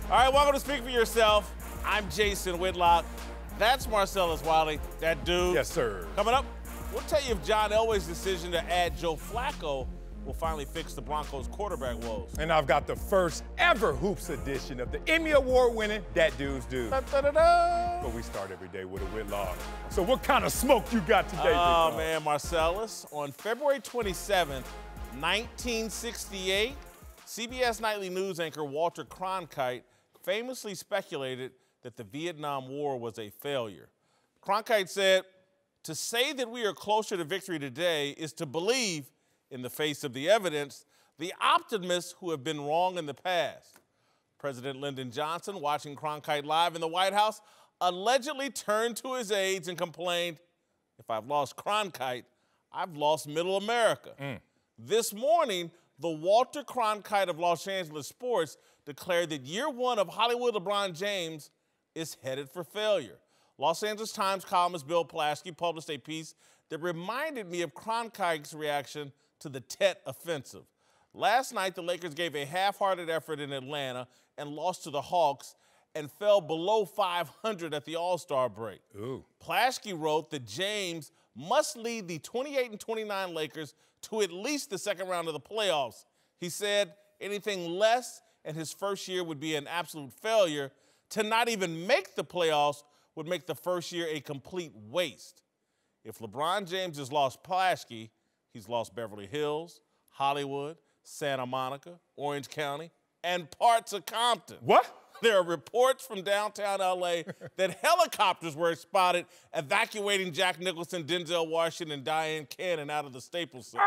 All right, welcome to Speak for Yourself. I'm Jason Whitlock. That's Marcellus Wiley, that dude. Yes, sir. Coming up, we'll tell you if John Elway's decision to add Joe Flacco will finally fix the Broncos' quarterback woes. And I've got the first ever Hoops edition of the Emmy Award-winning That Dude's Dude. But we start every day with a Whitlock. So what kind of smoke you got today, Oh, man, Marcellus. On February 27th, 1968, CBS Nightly News anchor Walter Cronkite famously speculated that the Vietnam War was a failure. Cronkite said, "To say that we are closer to victory today is to believe, in the face of the evidence, the optimists who have been wrong in the past." President Lyndon Johnson, watching Cronkite live in the White House, allegedly turned to his aides and complained, "If I've lost Cronkite, I've lost middle America." This morning, the Walter Cronkite of Los Angeles sports declared that year one of Hollywood LeBron James is headed for failure. Los Angeles Times columnist Bill Plaschke published a piece that reminded me of Cronkite's reaction to the Tet offensive. Last night, the Lakers gave a half-hearted effort in Atlanta and lost to the Hawks and fell below 500 at the All-Star break. Plaschke wrote that James must lead the 28-29 Lakers to at least the second round of the playoffs. He said anything less and his first year would be an absolute failure. To not even make the playoffs would make the first year a complete waste. If LeBron James has lost Plaschke, he's lost Beverly Hills, Hollywood, Santa Monica, Orange County, and parts of Compton. What? There are reports from downtown LA that helicopters were spotted evacuating Jack Nicholson, Denzel Washington, and Diane Cannon out of the Staples Center.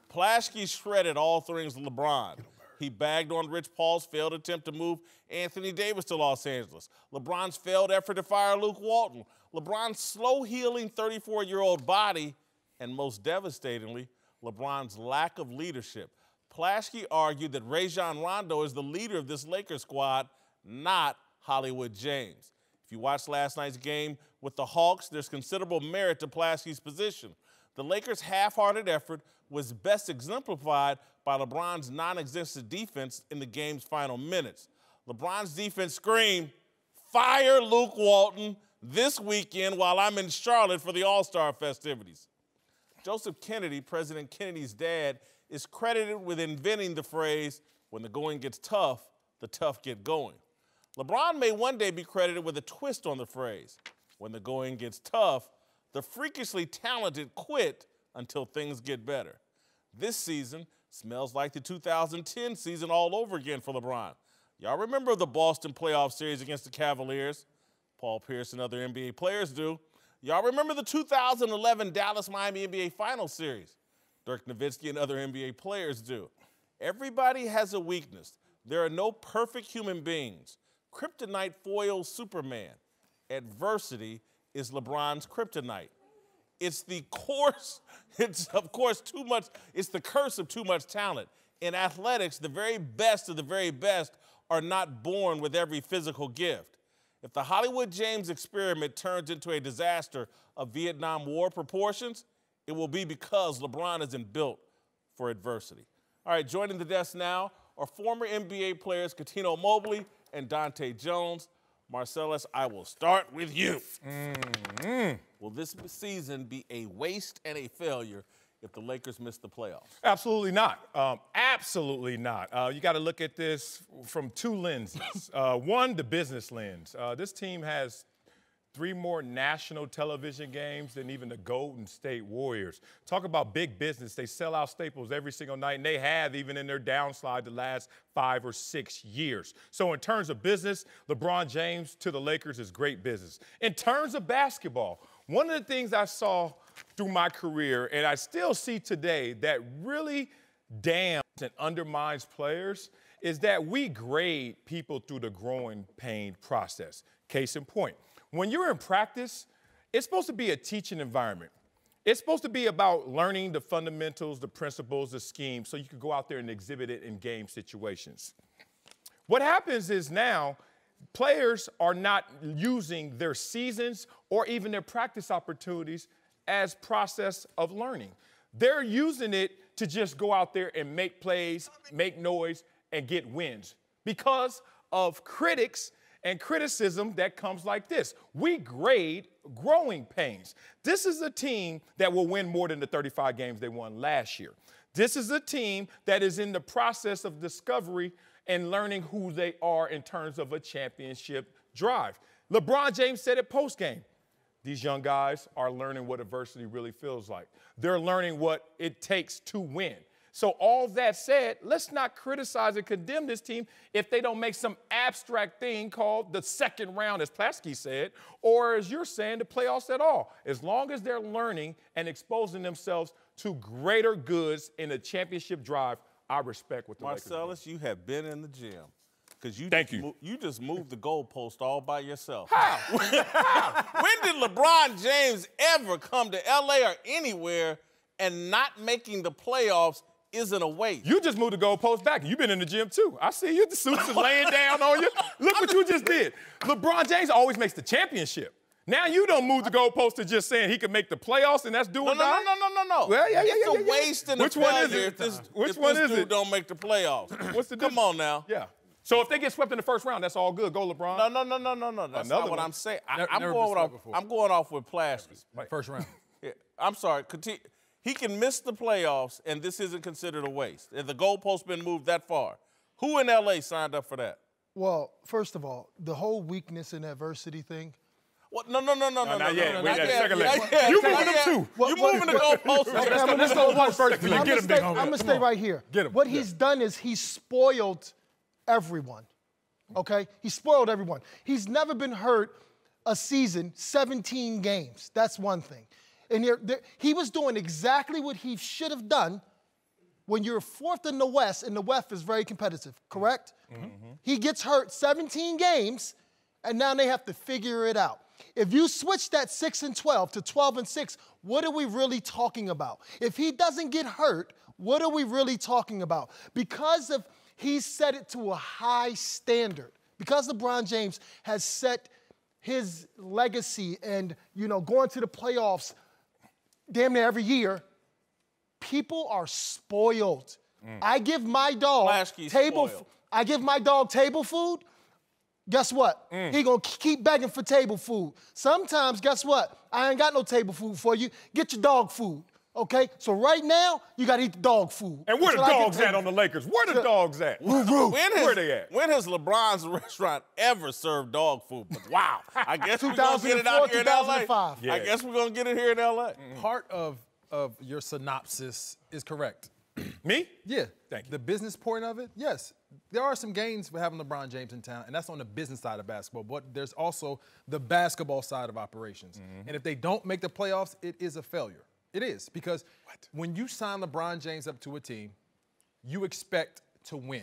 Plaschke shredded all things LeBron. He bagged on Rich Paul's failed attempt to move Anthony Davis to Los Angeles, LeBron's failed effort to fire Luke Walton, LeBron's slow-healing 34-year-old body, and most devastatingly, LeBron's lack of leadership. Plaschke argued that Rajon Rondo is the leader of this Lakers squad, not Hollywood James. If you watched last night's game with the Hawks, there's considerable merit to Plaschke's position. The Lakers' half-hearted effort was best exemplified by LeBron's non-existent defense in the game's final minutes. LeBron's defense screamed, "Fire Luke Walton this weekend while I'm in Charlotte for the All-Star festivities." Joseph Kennedy, President Kennedy's dad, is credited with inventing the phrase, "When the going gets tough, the tough get going." LeBron may one day be credited with a twist on the phrase, "When the going gets tough, the freakishly talented quit until things get better." This season smells like the 2010 season all over again for LeBron. Y'all remember the Boston playoff series against the Cavaliers? Paul Pierce and other NBA players do. Y'all remember the 2011 Dallas-Miami NBA Finals series? Dirk Nowitzki and other NBA players do. Everybody has a weakness. There are no perfect human beings. Kryptonite foils Superman. Adversity is LeBron's kryptonite. It's the curse of too much talent. In athletics, the very best of the very best are not born with every physical gift. If the Hollywood James experiment turns into a disaster of Vietnam War proportions, it will be because LeBron isn't built for adversity. All right, joining the desk now are former NBA players Cuttino Mobley and Dante Jones. Marcellus, I will start with you. Will this season be a waste and a failure if the Lakers miss the playoffs? Absolutely not. Absolutely not. You got to look at this from two lenses. One, the business lens. This team has 3 more national television games than even the Golden State Warriors. Talk about big business. They sell out Staples every single night, and they have even in their downslide the last 5 or 6 years. So in terms of business, LeBron James to the Lakers is great business. In terms of basketball, one of the things I saw through my career, and I still see today, that really damns and undermines players is that we grade people through the growing pain process. Case in point. When you're in practice, it's supposed to be a teaching environment. It's supposed to be about learning the fundamentals, the principles, the schemes, so you can go out there and exhibit it in game situations. What happens is now players are not using their seasons or even their practice opportunities as process of learning. They're using it to just go out there and make plays, make noise, and get wins because of critics and criticism that comes like this. We grade growing pains. This is a team that will win more than the 35 games they won last year. This is a team that is in the process of discovery and learning who they are in terms of a championship drive. LeBron James said it postgame. These young guys are learning what adversity really feels like. They're learning what it takes to win. So all that said, let's not criticize and condemn this team if they don't make some abstract thing called the second round, as Plasky said, or as you're saying, the playoffs at all. As long as they're learning and exposing themselves to greater goods in a championship drive, I respect what the Lakers do. Marcellus, you have been in the gym. Because you just moved the goalpost all by yourself. How? When did LeBron James ever come to L.A. or anywhere and not making the playoffs isn't a waste? You just moved the goalpost back. You've been in the gym, too. I see you. The suits is laying down on you. Look what you just did. LeBron James always makes the championship. Now you don't move the goalpost to just saying he can make the playoffs and that's do or die? No. Well, yeah. It's a waste and a failure if this dude don't make the playoffs. What's the difference? Come on now. Yeah. So if they get swept in the first round, that's all good. Go, LeBron. No. That's not what I'm saying. I'm going off with Plasky. First round. Yeah, I'm sorry. He can miss the playoffs, and this isn't considered a waste. If the goalpost's been moved that far, who in L.A. signed up for that? Well, first of all, the whole weakness and adversity thing. What? No. Not yet. Not Yet. You moving them too. You moving the goalposts. Okay, let's go one first. I'm going to stay right here. Get him. What he's done is he's spoiled everyone, okay? He spoiled everyone. He's never been hurt a season, 17 games. That's one thing. And he was doing exactly what he should have done when you're fourth in the West, and the West is very competitive, correct? Mm-hmm. He gets hurt 17 games, and now they have to figure it out. If you switch that 6-12 to 12-6, what are we really talking about? If he doesn't get hurt, what are we really talking about? Because he's set it to a high standard. Because LeBron James has set his legacy and, going to the playoffs damn near every year, people are spoiled. I give my dog table food. Guess what? He gonna keep begging for table food. Sometimes, guess what? I ain't got no table food for you. Get your dog food. Okay, so right now, you got to eat the dog food. And where the dogs at on the Lakers? Where the dogs at? Where they at? When has LeBron's restaurant ever served dog food? But wow, I guess we're 2004, going to get it out here in L.A. 2005. Yeah. I guess we're going to get it here in L.A. Part of your synopsis is correct. Me? Yeah. Thank you. The business point of it, yes. There are some gains for having LeBron James in town, and that's on the business side of basketball. But there's also the basketball side of operations. And if they don't make the playoffs, it is a failure. It is, because when you sign LeBron James up to a team, you expect to win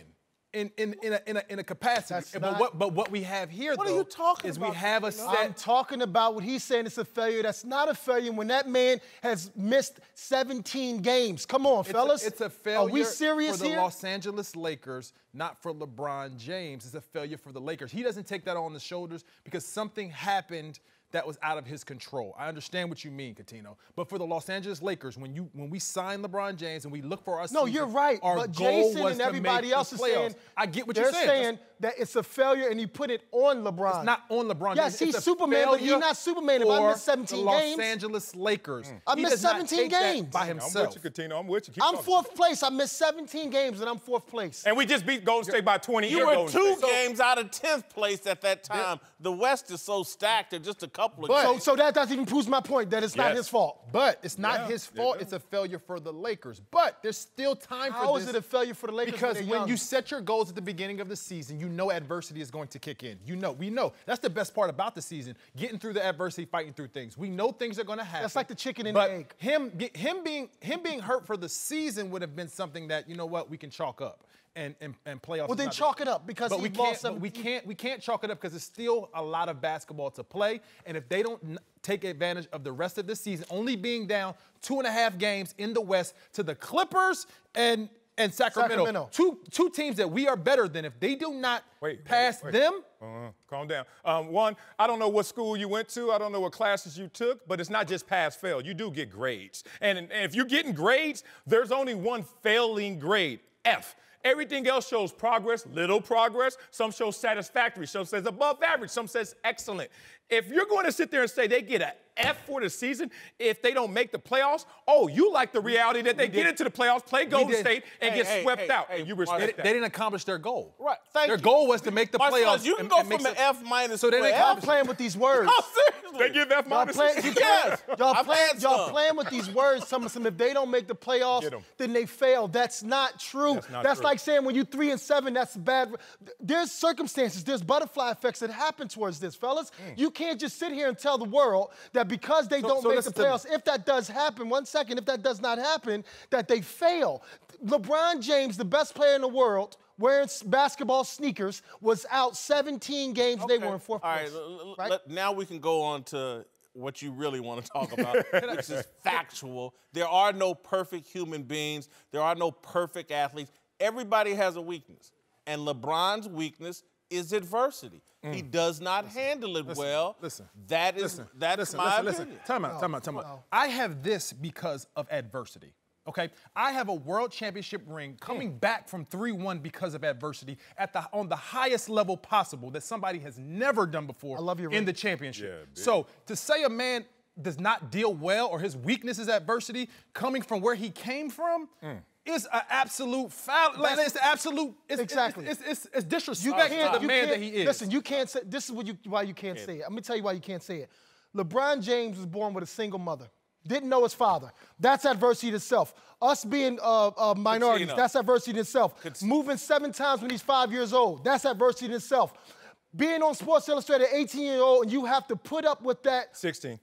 in a capacity. But what we have here, what are you talking is about? We have a set. I'm talking about what he's saying it's a failure. That's not a failure when that man has missed 17 games. Come on, fellas. It's a failure. Are we serious for the here? Los Angeles Lakers, not for LeBron James. It's a failure for the Lakers. He doesn't take that on the shoulders because something happened that was out of his control. I understand what you mean, Catino. But for the Los Angeles Lakers, when we sign LeBron James and we look for our season, you're right. Our but goal Jason was and to everybody make else the is playoffs. saying I get what you're saying. They're saying that it's a failure and he put it on LeBron. It's not on LeBron. Yes, James. he's Superman, but he's not Superman if I miss 17 the games. Los Angeles Lakers. I missed 17 games by himself. I'm with you, Catino. I'm with you. I'm fourth place. I missed 17 games and I'm fourth place. And we just beat Golden State by 20. You were 2 games out of 10th place at that time. The West is so stacked at just a couple of games. So that doesn't even prove my point that it's not his fault. But it's not his fault. It's a failure for the Lakers. But there's still time for this. How is it a failure for the Lakers? Because when you set your goals at the beginning of the season, you know adversity is going to kick in. We know. That's the best part about the season, getting through the adversity, fighting through things. We know things are going to happen. That's like the chicken and the egg. Him being hurt for the season would have been something that, we can chalk up. And playoffs. Well, then chalk it up because he lost 17. We can't chalk it up because there's still a lot of basketball to play. And if they don't take advantage of the rest of the season, only being down 2.5 games in the West to the Clippers and Sacramento. Two teams that we are better than. If they do not pass them. Calm down. One, I don't know what school you went to. I don't know what classes you took, but it's not just pass, fail. You do get grades. And if you're getting grades, there's only one failing grade, F. Everything else shows progress, little progress. Some show satisfactory. Some says above average. Some says excellent. If you're going to sit there and say they get an F for the season if they don't make the playoffs, you like the reality that they get into the playoffs, play Golden State, and get swept out. And you respect that. They didn't accomplish their goal. Right. Their goal was to make the playoffs. You can go from an F minus so to an Y'all F. playing with these words. No, seriously. They give F minus. Y'all playing with these words. Some if they don't make the playoffs, then they fail. That's not true. That's like saying when you're 3-7, that's bad. There's circumstances, there's butterfly effects that happen towards this, fellas. You can't just sit here and tell the world that because they don't make the playoffs, if that does happen, if that does not happen, that they fail. LeBron James, the best player in the world, wearing basketball sneakers, was out 17 games. They were in fourth place. All right, now we can go on to what you really want to talk about, which is factual. There are no perfect human beings. There are no perfect athletes. Everybody has a weakness. And LeBron's weakness is adversity. He does not handle it well. That is my opinion. Time out. I have this because of adversity. Okay, I have a world championship ring coming back from 3-1 because of adversity on the highest level possible that somebody has never done before in the championship. So to say a man does not deal well or his weakness is adversity coming from where he came from is an absolute foul. Like, it's absolute. It's disrespectful to the man that he is. Listen, you can't say. This is why you can't say it. I'm gonna tell you why you can't say it. LeBron James was born with a single mother. Didn't know his father. That's adversity in itself. Us being minorities, that's adversity in itself. Moving 7 times when he's 5 years old, that's adversity in itself. Being on Sports Illustrated 18-year-old and you have to put up with that. 16.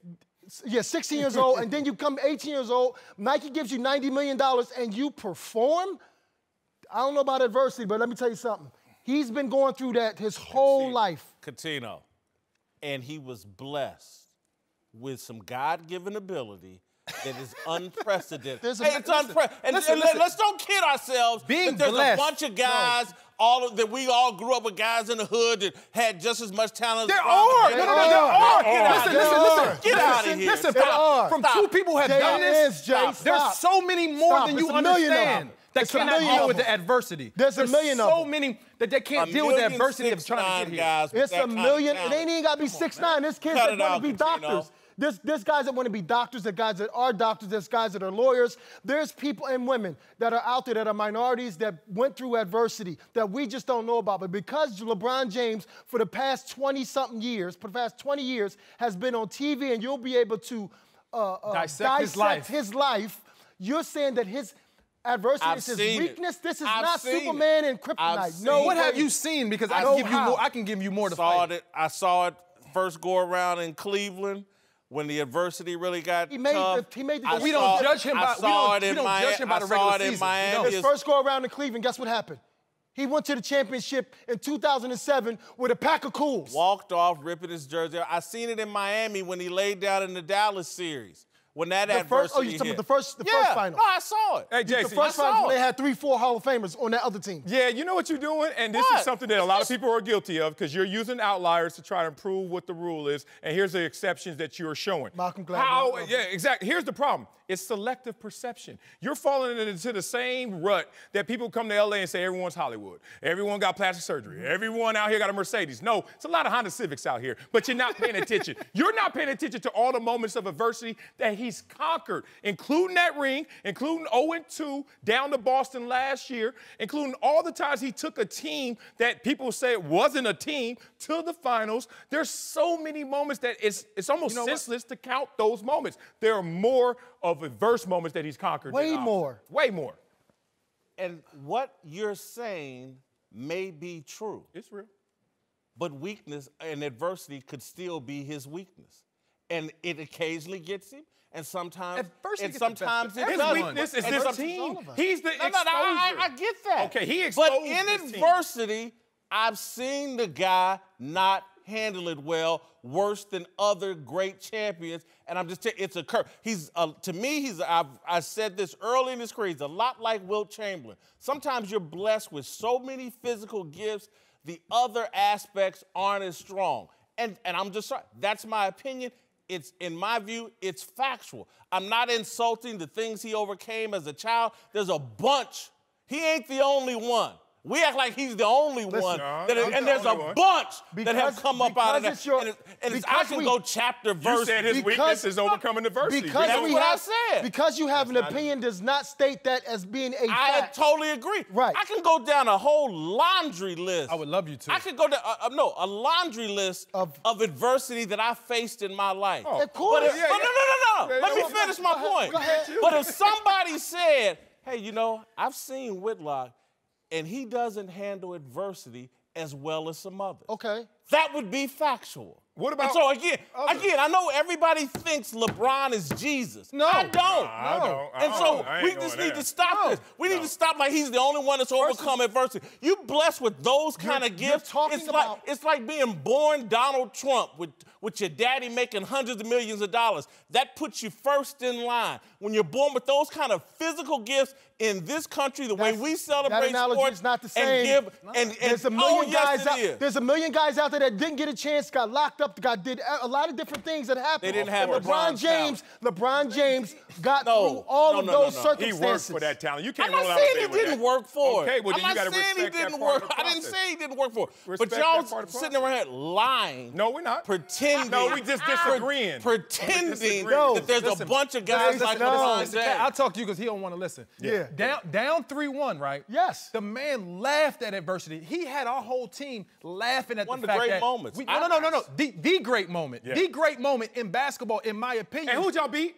Yeah, 16 years old, and then you come 18 years old, Nike gives you $90 million and you perform? I don't know about adversity, but let me tell you something. He's been going through that his whole life. Coutinho. And he was blessed with some God-given ability that is unprecedented. It's unprecedented. Let's don't kid ourselves. There's a bunch of guys that we all grew up with, guys in the hood that had just as much talent. There are. Listen. Get out of here. Listen, from two people who have done this, there's so many more than you understand that cannot deal with the adversity. There's a million of them. So many that they can't deal with the adversity of trying to get here. It's a million. It ain't even got to be 6'9". There's kids that want to be doctors. There's guys that want to be doctors, there's guys that are doctors, there's guys that are lawyers. There's people and women that are out there that are minorities that went through adversity that we just don't know about. But because LeBron James, for the past 20-something years, has been on TV and you'll be able to dissect his life, you're saying that his adversity is his weakness? This is not Superman and kryptonite. No, what have you seen? Because I can give you more to fight. I saw it first go around in Cleveland. When the adversity really got tough. We don't judge him by the regular season. His first go around in Cleveland, guess what happened? He went to the championship in 2007 with a pack of cools. Walked off, ripping his jersey. I seen it in Miami when he laid down in the Dallas series. When that adversity you talking about the first final? No, I saw it. Hey, Jason, the first final, they had 3-4 Hall of Famers on that other team. Yeah, you know what you're doing? And this is something that a lot of people are guilty of because you're using outliers to try to improve what the rule is, and here's the exceptions that you're showing. Malcolm Gladwell. Yeah, exactly. Here's the problem. It's selective perception. You're falling into the same rut that people come to L.A. and say everyone's Hollywood. Everyone got plastic surgery. Everyone out here got a Mercedes. No, it's a lot of Honda Civics out here, but you're not paying attention. You're not paying attention to all the moments of adversity that he's conquered, including that ring, including 0-2 down to Boston last year, including all the times he took a team that people say wasn't a team to the finals. There's so many moments that it's almost senseless to count those moments. There are more of adverse moments that he's conquered. Way more. And what you're saying may be true. It's real. But weakness and adversity could still be his weakness. And it occasionally gets him. And sometimes it doesn't. His weakness is this team. He's the exposure. I get that. Okay, he exposed But in adversity, I've seen the guy not handle it well, worse than other great champions. And I'm just telling you, it's a curve. To me, I said this early in his career, he's a lot like Wilt Chamberlain. Sometimes you're blessed with so many physical gifts, the other aspects aren't as strong. And I'm just sorry, that's my opinion. In my view, it's factual. I'm not insulting the things he overcame as a child. There's a bunch He ain't the only one. We act like he's the only one. And there's a bunch that have come up out of that. I can go chapter, verse. You said his weakness is overcoming adversity. That's what I said. Because you have an opinion does not state that as being a fact. I totally agree. Right. I can go down a whole laundry list. I would love you to. I could go down, a laundry list of adversity that I faced in my life. Oh, of course. But no. Let me finish my point. Go ahead. But if somebody said, hey, you know, I've seen Whitlock, and he doesn't handle adversity as well as some others. Okay. That would be factual. What about? And so again, I know everybody thinks LeBron is Jesus. No. I don't. I don't. And so we just need to stop this. We need to stop like he's the only one that's overcome adversity. You blessed with those kind of gifts. It's like being born Donald Trump with your daddy making hundreds of millions of dollars. That puts you first in line. When you're born with those kind of physical gifts in this country, the way we celebrate sports is not the same. There's a million guys out there that didn't get a chance, got locked up, did a lot of different things that happened. They didn't have LeBron James got through all of those circumstances. He worked for that talent. You can't I'm not saying he didn't work for it. Okay, well, then you got to respect that part of the process. I didn't say he didn't work for it. But y'all sitting around here lying. No, we're not. Pretending. No, we just disagreeing. Pretending that there's a bunch of guys like LeBron James. I'll talk to you because he don't want to listen. Yeah. Down 3-1, right? Yes. The man laughed at adversity. He had our whole team laughing at One the of the fact great that moments. No. The great moment. Yeah. The great moment in basketball, in my opinion. And who'd y'all beat?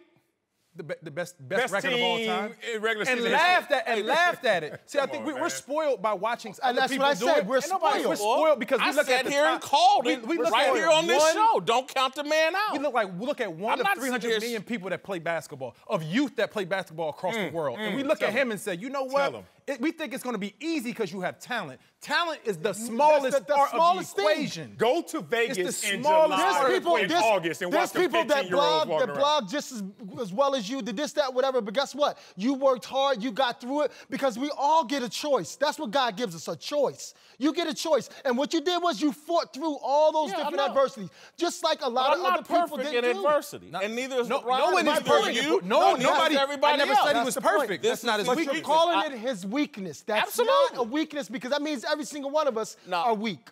The best record of all time. In regular season. And laughed at it. See, I think we're spoiled by watching other that's people what I do said. it. We're spoiled. We're spoiled because we look at the here top. and called it We look right at here on this one- show. Don't count the man out. We look at one I'm of not 300 serious. million people that play basketball, of youth that play basketball across the world. And we look at him and say, you know what? We think it's going to be easy because you have talent. Talent is the smallest part of the equation. Go to Vegas It's the in smallest July part. in August and watch the 15-year-olds walking around. blog just as well as you, did this, that, whatever. But guess what? You worked hard. You got through it because we all get a choice. That's what God gives us, a choice. You get a choice. And what you did was you fought through all those different adversities, just like a lot of other people didn't do. I'm not perfect in adversity, and neither is LeBron. No one is perfect. Nobody. I never said he was perfect. That's not his weakness. But you're calling it his weakness. That's not a weakness because that means every single one of us are weak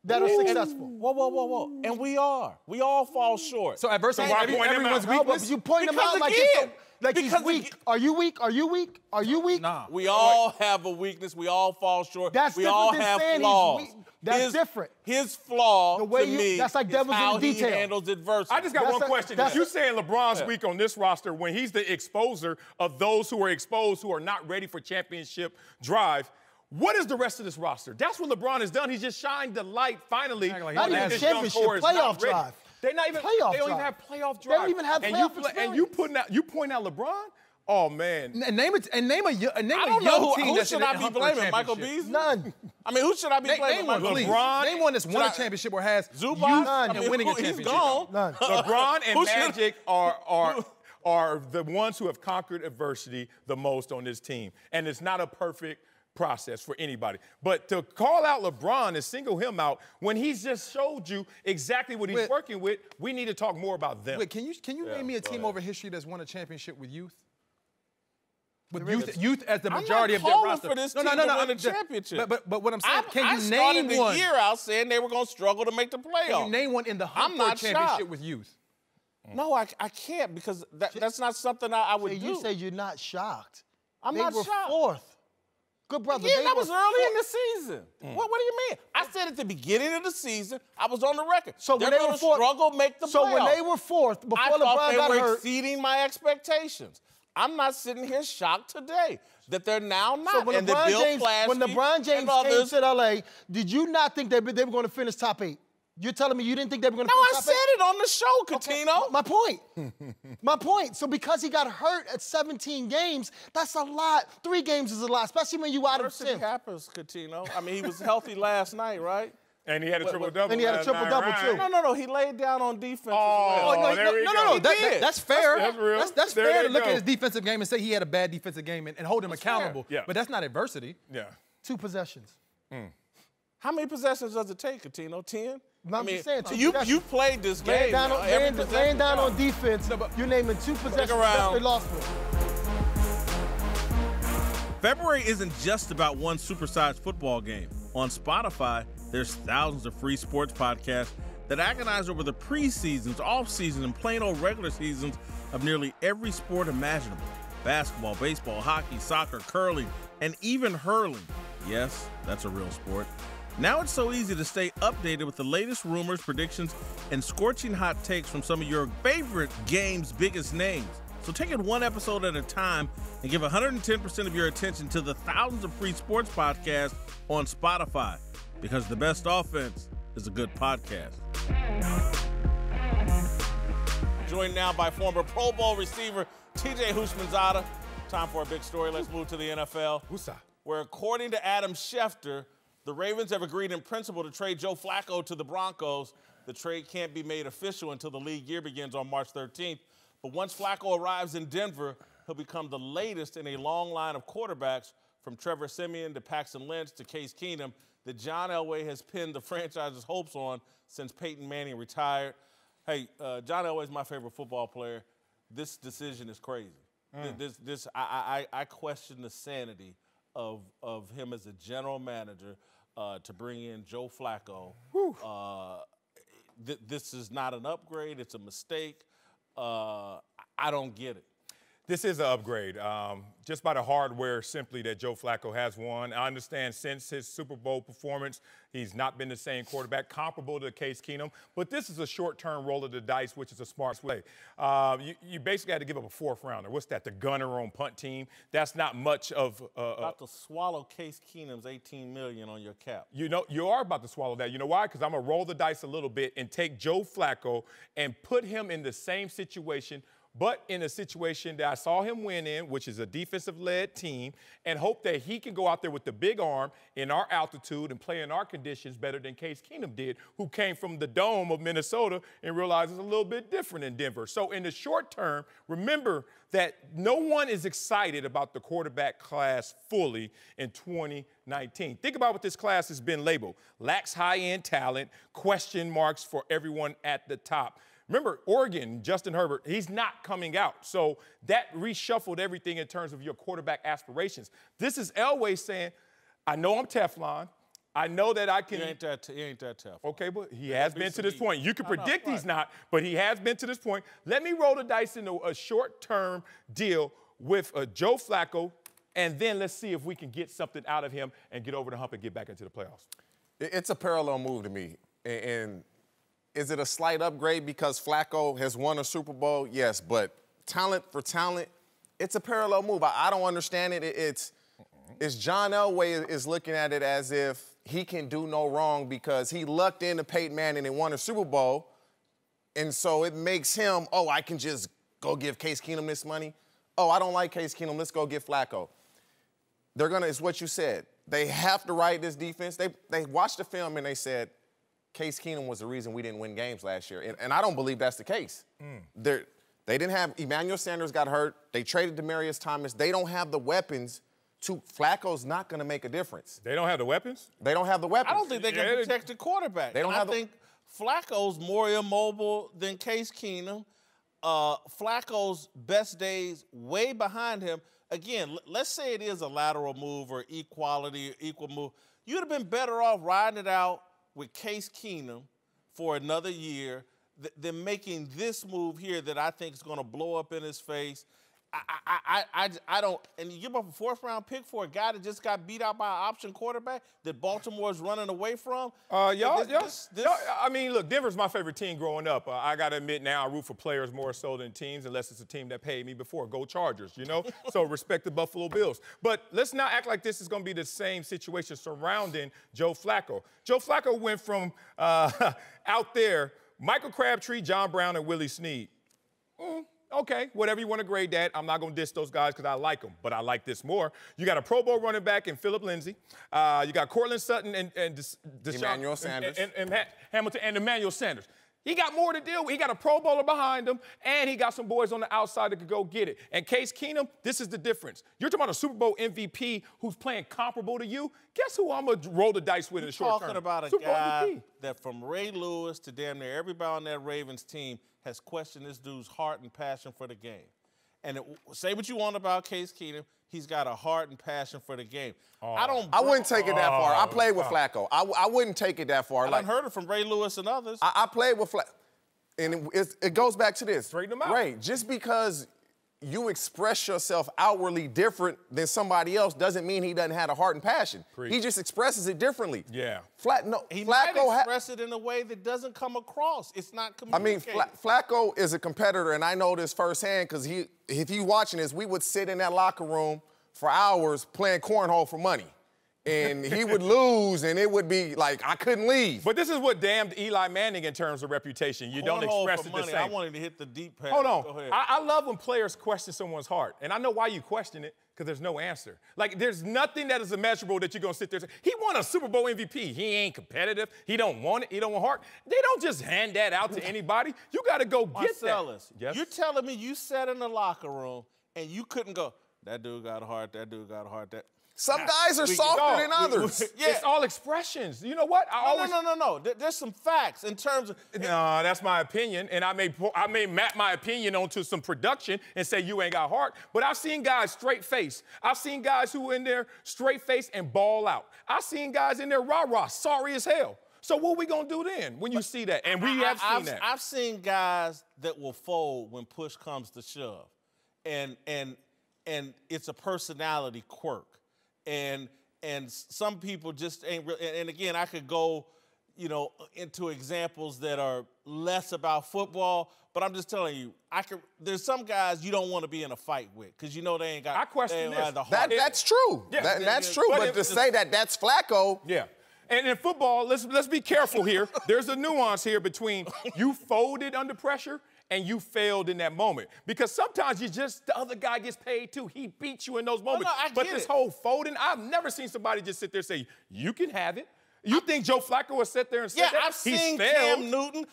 that are successful. Whoa. And we are. We all fall short. So adversity, everyone's No, weakness. but you point him out like he's weak. Are you weak? Are you weak? Are you weak? Nah. We all have a weakness. We all fall short. That's we different all than have saying flaws. he's weak. That's different. His flaw The way to you- me that's like is devil's in how the detail. he handles adversity. I just got one question. You saying LeBron's weak on this roster when he's the exposer of those who are exposed who are not ready for championship drive. What is the rest of this roster? That's what LeBron has done. He's just shined the light finally. Not even championship, playoff drive. They're not even Playoff They don't even drive. have playoff drive. They don't even have playoff experience. And you point out LeBron. Oh man. And name a young team who that's should in I the be hunt for a blaming? Michael championship. Beasley? None. I mean, who should I be blaming? Name one, please. LeBron. Name one that's won a championship or has Zubac? youth I mean, winning a he's championship. gone. None. LeBron and Magic are the ones who have conquered adversity the most on this team. And it's not a perfect process for anybody. But to call out LeBron and single him out when he's just showed you exactly what he's working with, we need to talk more about them. Wait, can you name me a team over history that's won a championship with youth? With youth as the majority of their roster. For this team to win a championship. But what I'm saying, can you I name started one? the year out saying they were going to struggle to make the playoffs. Can you name one in the hunt for a championship with youth? No, I can't because that's not something I would do. You say you're not shocked. I'm not shocked. They were fourth. Good brother. Yeah, that was early in the season. What do you mean? I said at the beginning of the season, I was on the record. So they're when they going were to fourth, struggle to make the playoffs. So when they were fourth, before I thought LeBron they got were hurt, exceeding my expectations. I'm not sitting here shocked today that they're now not. so when and that Bill Plaschke when LeBron James and others, came to LA, did you not think they were going to finish top 8? You're telling me you didn't think they were going to finish top 8? No, I said it on the show, Coutinho. My point. My point. So because he got hurt at 17 games, that's a lot. 3 games is a lot, especially when you out of 10. happens, Coutinho. I mean, he was healthy last night, right? And he had a triple-double. And he had a triple-double, too. No. He laid down on defense as Oh, well. there we go. That's fair. That's real. That's There fair they to look go. at his defensive game and say he had a bad defensive game and hold him accountable. Yeah. But that's not adversity. Yeah. 2 possessions. How many possessions does it take, Coutinho? 10? I'm just saying, 2 you possessions. played this game. Laying down, laying down on defense, you're naming 2 possessions that they lost with. February isn't just about one supersized football game. On Spotify, there's thousands of free sports podcasts that agonize over the preseasons, off-season, and plain old regular seasons of nearly every sport imaginable. Basketball, baseball, hockey, soccer, curling, and even hurling. Yes, that's a real sport. Now it's so easy to stay updated with the latest rumors, predictions, and scorching hot takes from some of your favorite game's biggest names. So take it one episode at a time and give 110% of your attention to the thousands of free sports podcasts on Spotify, because the best offense is a good podcast. Joined now by former Pro Bowl receiver TJ Houshmandzadeh. Time for a big story. Let's move to the NFL. Where, according to Adam Schefter, the Ravens have agreed in principle to trade Joe Flacco to the Broncos. The trade can't be made official until the league year begins on March 13th. But once Flacco arrives in Denver, he'll become the latest in a long line of quarterbacks, from Trevor Siemian to Paxton Lynch to Case Keenum, that John Elway has pinned the franchise's hopes on since Peyton Manning retired. Hey, John Elway's my favorite football player. This decision is crazy. I question the sanity of him as a general manager to bring in Joe Flacco. This is not an upgrade. It's a mistake. I don't get it. This is an upgrade, just by the hardware simply that Joe Flacco has won. I understand since his Super Bowl performance, he's not been the same quarterback, comparable to Case Keenum. But this is a short-term roll of the dice, which is a smart play. You basically had to give up a fourth-rounder. What's that, the gunner on punt team? That's not much of about to swallow Case Keenum's $18 million on your cap. You know, you are about to swallow that. You know why? Because I'm going to roll the dice a little bit and take Joe Flacco and put him in the same situation, but in a situation that I saw him win in, which is a defensive-led team, and hope that he can go out there with the big arm in our altitude and play in our conditions better than Case Keenum did, who came from the dome of Minnesota and realized it's a little bit different in Denver. So in the short term, remember that no one is excited about the quarterback class fully in 2019. Think about what this class has been labeled. Lacks high-end talent, question marks for everyone at the top. Remember, Oregon, Justin Herbert, he's not coming out. So that reshuffled everything in terms of your quarterback aspirations. This is Elway saying, I know I'm Teflon. I know that I can. He ain't that tough. Okay, but he has been to this point. You can predict he's not, but he has been to this point. Let me roll the dice into a short-term deal with Joe Flacco, and then let's see if we can get something out of him and get over the hump and get back into the playoffs. It's a parallel move to me. And is it a slight upgrade because Flacco has won a Super Bowl? Yes, but talent for talent, it's a parallel move. I don't understand it. It's John Elway is looking at it as if he can do no wrong because he lucked into Peyton Manning and won a Super Bowl, and so it makes him, oh, I can just go give Case Keenum this money. Oh, I don't like Case Keenum. Let's go get Flacco. They're going to, it's what you said. They have to ride this defense. They watched the film and they said, Case Keenum was the reason we didn't win games last year. And I don't believe that's the case. They didn't have, Emmanuel Sanders got hurt. They traded Demaryius Thomas. They don't have the weapons to, Flacco's not going to make a difference. They don't have the weapons? They don't have the weapons. I don't think they can protect the quarterback. I think Flacco's more immobile than Case Keenum. Flacco's best days way behind him. Again, let's say it is a lateral move or equality, equal move. You'd have been better off riding it out with Case Keenum for another year than making this move here that I think is going to blow up in his face. I don't, and you give up a fourth-round pick for a guy that just got beat out by an option quarterback that Baltimore's running away from? I mean, look, Denver's my favorite team growing up. I got to admit now I root for players more so than teams, unless it's a team that paid me before. Go Chargers, you know? So respect the Buffalo Bills. But let's not act like this is going to be the same situation surrounding Joe Flacco. Joe Flacco went from out there, Michael Crabtree, John Brown, and Willie Snead. Okay, whatever you want to grade that. I'm not going to diss those guys because I like them, but I like this more. You got a Pro Bowl running back in Phillip Lindsay. You got Cortland Sutton and Emmanuel Sanders. And Hamilton and Emmanuel Sanders. He got more to deal with. He got a Pro Bowler behind him, and he got some boys on the outside that could go get it. And Case Keenum, this is the difference. You're talking about a Super Bowl MVP who's playing comparable to you. Guess who I'm going to roll the dice with in the short term? Talking about a guy that from Ray Lewis to damn near everybody on that Ravens team has questioned this dude's heart and passion for the game. And say what you want about Case Keenum, he's got a heart and passion for the game. I wouldn't take it that far. I played with Flacco. I wouldn't take it that far. I've heard it from Ray Lewis and others. I played with Flacco. And it goes back to this. Straighten them out. Ray, just because you express yourself outwardly different than somebody else doesn't mean he doesn't have a heart and passion. Preach. He just expresses it differently. Yeah. He might express it in a way that doesn't come across. It's not communicated. I mean, Flacco is a competitor, and I know this firsthand because if you watching this, we would sit in that locker room for hours playing cornhole for money. And he would lose, and it would be like, I couldn't leave. But this is what damned Eli Manning in terms of reputation. You don't express it the same. I wanted to hit the deep pass. Hold on. Go ahead. I love when players question someone's heart. And I know why you question it, because there's no answer. Like, there's nothing that is immeasurable that you're going to sit there and say, he won a Super Bowl MVP. He ain't competitive. He don't want it. He don't want heart. They don't just hand that out to anybody. You got to go get Marcellus, that. Yes? You're telling me you sat in the locker room and you couldn't go, that dude got a heart, that dude got a heart, that. Some guys are softer than others. Yeah. It's all expressions. You know what? No. There's some facts in terms of. No, that's my opinion, and I may map my opinion onto some production and say you ain't got heart. But I've seen guys straight face. I've seen guys who in there straight face and ball out. I've seen guys in there rah-rah, sorry as hell. So what we gonna do then when you see that? And we have seen that. I've seen guys that will fold when push comes to shove, and it's a personality quirk. And some people just ain't real. And again, I could go, into examples that are less about football. But I'm just telling you, there's some guys you don't want to be in a fight with because they ain't got. I question this. The heart. That's true. Yeah. That's true. But to say that's Flacco. Yeah. And in football, let's be careful here. There's a nuance here between you folded under pressure and you failed in that moment. Because sometimes the other guy gets paid too. He beats you in those moments. But this whole folding, I've never seen somebody just sit there and say, you can have it. You think Joe Flacco will sit there and say that? Yeah, I've seen Cam Newton.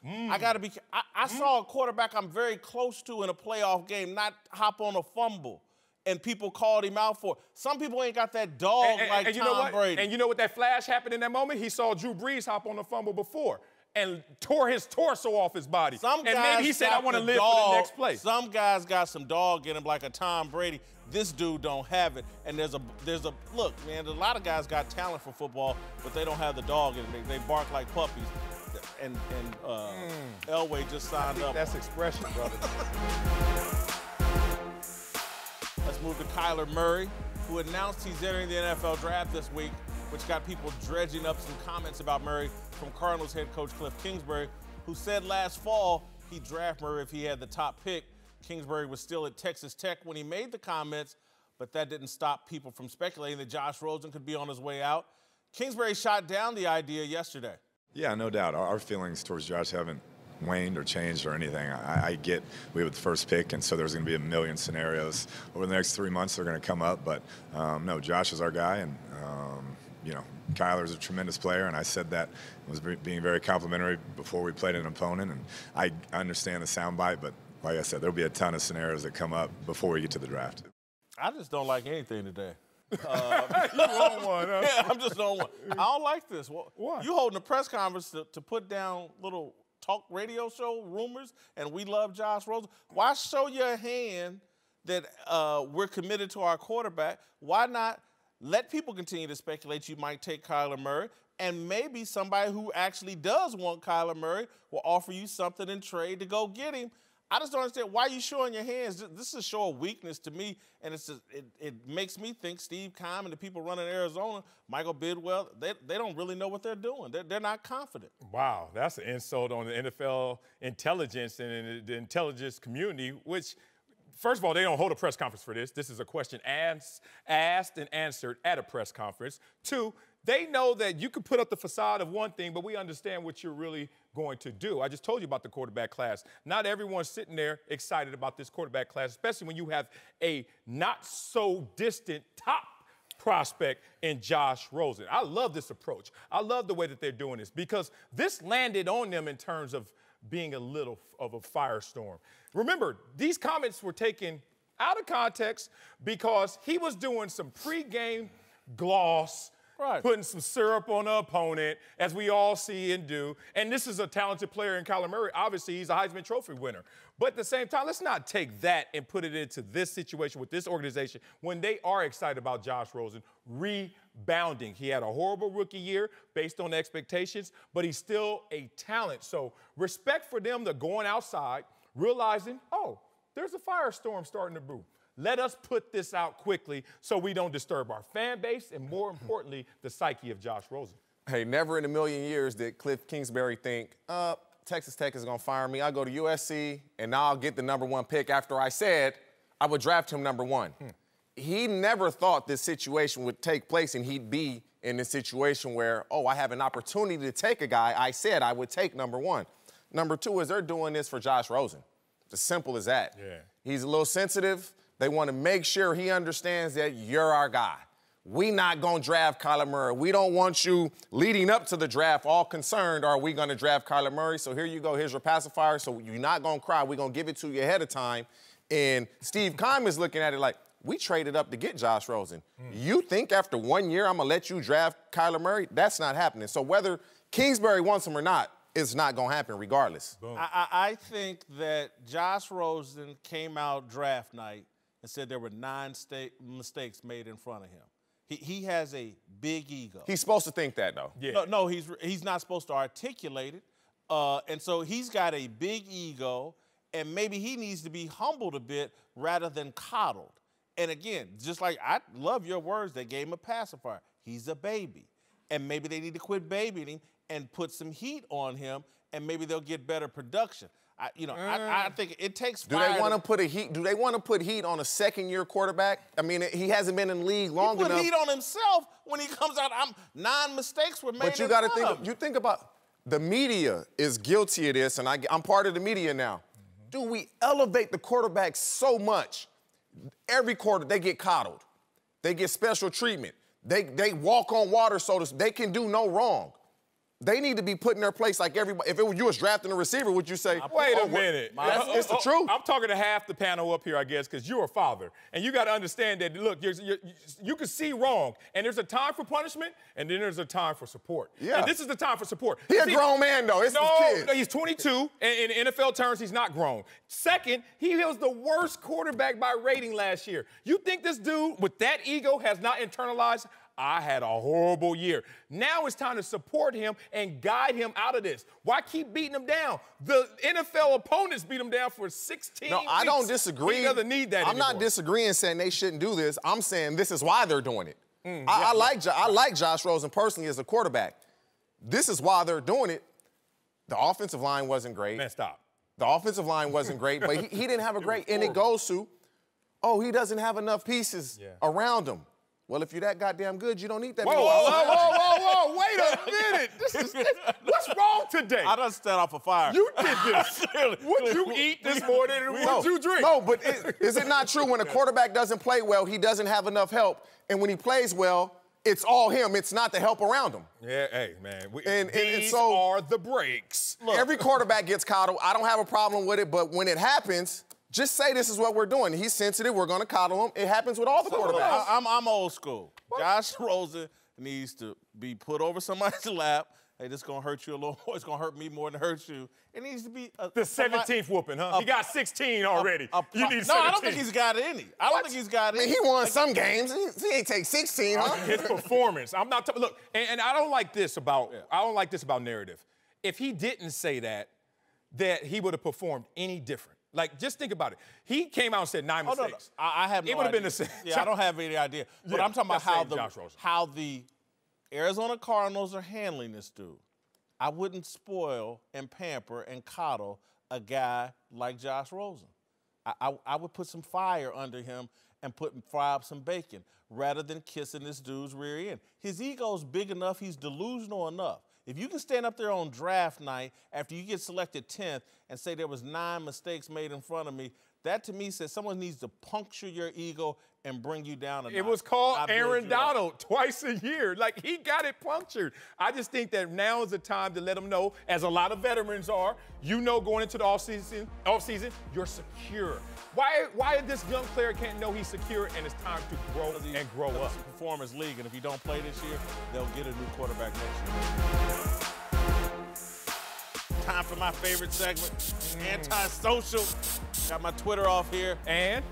I gotta be. I saw a quarterback I'm very close to in a playoff game not hop on a fumble, and people called him out for it. Some people ain't got that dog like Tom Brady. And you know what that flash happened in that moment? He saw Drew Brees hop on the fumble before and tore his torso off his body. And maybe he said, I want to live for the next play. Some guys got some dog in him like a Tom Brady. This dude don't have it. And there's a look, man, a lot of guys got talent for football, but they don't have the dog in them. They bark like puppies. And Elway just signed up. That's expression, brother. Let's move to Kyler Murray, who announced he's entering the NFL draft this week, which got people dredging up some comments about Murray from Cardinals head coach Cliff Kingsbury, who said last fall he'd draft Murray if he had the top pick. Kingsbury was still at Texas Tech when he made the comments, but that didn't stop people from speculating that Josh Rosen could be on his way out. Kingsbury shot down the idea yesterday. Yeah, no doubt. Our feelings towards Josh haven't waned or changed or anything. I get we have the first pick, and so there's going to be a million scenarios over the next 3 months that are going to come up. But no, Josh is our guy, and Kyler's a tremendous player, and I said that was being very complimentary before we played an opponent. And I understand the soundbite, but like I said, there'll be a ton of scenarios that come up before we get to the draft. I just don't like anything today. You wrong one, huh? Yeah, I'm just on one. I don't like this. Why? You holding a press conference to put down little talk radio show rumors, and we love Josh Rosen. Why show your hand that we're committed to our quarterback? Why not let people continue to speculate you might take Kyler Murray, and maybe somebody who actually does want Kyler Murray will offer you something in trade to go get him? I just don't understand why you showing your hands. This is a show of weakness to me, and it makes me think Steve Keim and the people running Arizona, Michael Bidwell, they don't really know what they're doing. They're not confident. Wow, that's an insult on the NFL intelligence and the intelligence community, which, first of all, they don't hold a press conference for this. This is a question asked and answered at a press conference. Two, they know that you can put up the facade of one thing, but we understand what you're really going to do. I just told you about the quarterback class. Not everyone's sitting there excited about this quarterback class, especially when you have a not-so-distant top prospect in Josh Rosen. I love this approach. I love the way that they're doing this because this landed on them in terms of being a little of a firestorm. Remember, these comments were taken out of context because he was doing some pregame gloss putting some syrup on the opponent, as we all see and do. And this is a talented player in Kyler Murray. Obviously, he's a Heisman Trophy winner. But at the same time, let's not take that and put it into this situation with this organization when they are excited about Josh Rosen rebounding. He had a horrible rookie year based on expectations, but he's still a talent. So respect for them. They're going outside, realizing, oh, there's a firestorm starting to brew. Let us put this out quickly so we don't disturb our fan base and, more importantly, the psyche of Josh Rosen. Hey, never in a million years did Cliff Kingsbury think, Texas Tech is going to fire me. I'll go to USC, and now I'll get the #1 pick after I said I would draft him #1. He never thought this situation would take place and he'd be in this situation where, oh, I have an opportunity to take a guy I said I would take #1. Number 2 is they're doing this for Josh Rosen. It's as simple as that. Yeah. He's a little sensitive. They want to make sure he understands that you're our guy. We not going to draft Kyler Murray. We don't want you leading up to the draft all concerned, are we going to draft Kyler Murray? So here you go. Here's your pacifier. So you're not going to cry. We're going to give it to you ahead of time. And Steve Keim is looking at it like, we traded up to get Josh Rosen. You think after 1 year I'm going to let you draft Kyler Murray? That's not happening. So whether Kingsbury wants him or not, it's not going to happen regardless. I think that Josh Rosen came out draft night and said there were 9 mistakes made in front of him. He has a big ego. He's supposed to think that, though. Yeah. No, he's not supposed to articulate it. And so he's got a big ego, and maybe he needs to be humbled a bit rather than coddled. And again, just like I love your words, they gave him a pacifier. He's a baby. And maybe they need to quit babying him and put some heat on him, and maybe they'll get better production. I think it takes fire. Do they want to put heat? Do they want to put heat on a second-year quarterback? I mean, he hasn't been in the league long enough. He put heat on himself when he comes out. 9 mistakes were made. But you got to think. You think about the media is guilty of this, and I'm part of the media now. Dude, we elevate the quarterback so much. Every quarter they get coddled, they get special treatment. They walk on water, so they can do no wrong. They need to be put in their place like everybody. If you was drafting a receiver, would you say, wait a minute. It's the truth. I'm talking to half the panel up here, I guess, because you're a father. And you got to understand that, look, you can see wrong. And there's a time for punishment, and then there's a time for support. Yeah. And this is the time for support. He's a grown man, though. It's his kid. No, he's 22. And in NFL terms, he's not grown. Second, he was the worst quarterback by rating last year. You think this dude with that ego has not internalized, I had a horrible year. Now it's time to support him and guide him out of this. Why keep beating him down? The NFL opponents beat him down for 16 No, weeks. I don't disagree. He doesn't need that I'm anymore. not disagreeing saying they shouldn't do this. I'm saying this is why they're doing it. I like Josh Rosen personally as a quarterback. This is why they're doing it. The offensive line wasn't great. Man, stop. The offensive line wasn't great, but he didn't have a great, and it goes to, oh, he doesn't have enough pieces around him. Well, if you're that goddamn good, you don't need that. Whoa, wait a minute. What's wrong today? I done set off a fire. You did this. What you eat this morning and what you drink? No, but is it not true when a quarterback doesn't play well, he doesn't have enough help, and when he plays well, it's all him. It's not the help around him. Yeah, hey, man. And so are the breaks. Look, every quarterback gets coddled. I don't have a problem with it, but when it happens, just say this is what we're doing. He's sensitive. We're going to coddle him. It happens with all the quarterbacks. I'm old school. What? Josh Rosen needs to be put over somebody's lap. Hey, this is going to hurt you a little more. It's going to hurt me more than it hurts you. It needs to be the 17th whooping, huh? He got 16 already. You need 17. No, I don't think he's got any. I don't think he's got any. He won some games. He ain't take 16, huh? His performance. I'm not talking. Look, and I don't like this about narrative. If he didn't say that he would have performed any different. Like, just think about it. He came out and said 9 mistakes. No. I have no idea. It would have been the same. Yeah, I don't have any idea. But I'm talking about how the Arizona Cardinals are handling this dude. I wouldn't spoil and pamper and coddle a guy like Josh Rosen. I would put some fire under him and fry up some bacon rather than kissing this dude's rear end. His ego's big enough. He's delusional enough. If you can stand up there on draft night after you get selected 10th and say there was 9 mistakes made in front of me, that to me says someone needs to puncture your ego and bring you down a notch. It was called I build Aaron you up. Donald twice a year. Like, he got it punctured. I just think that now is the time to let them know, as a lot of veterans are, going into the offseason, you're secure. Why this young player can't know he's secure and it's time to grow and grow up? It's a performance league, and if you don't play this year, they'll get a new quarterback next year. Time for my favorite segment, Antisocial. Got my Twitter off here. And?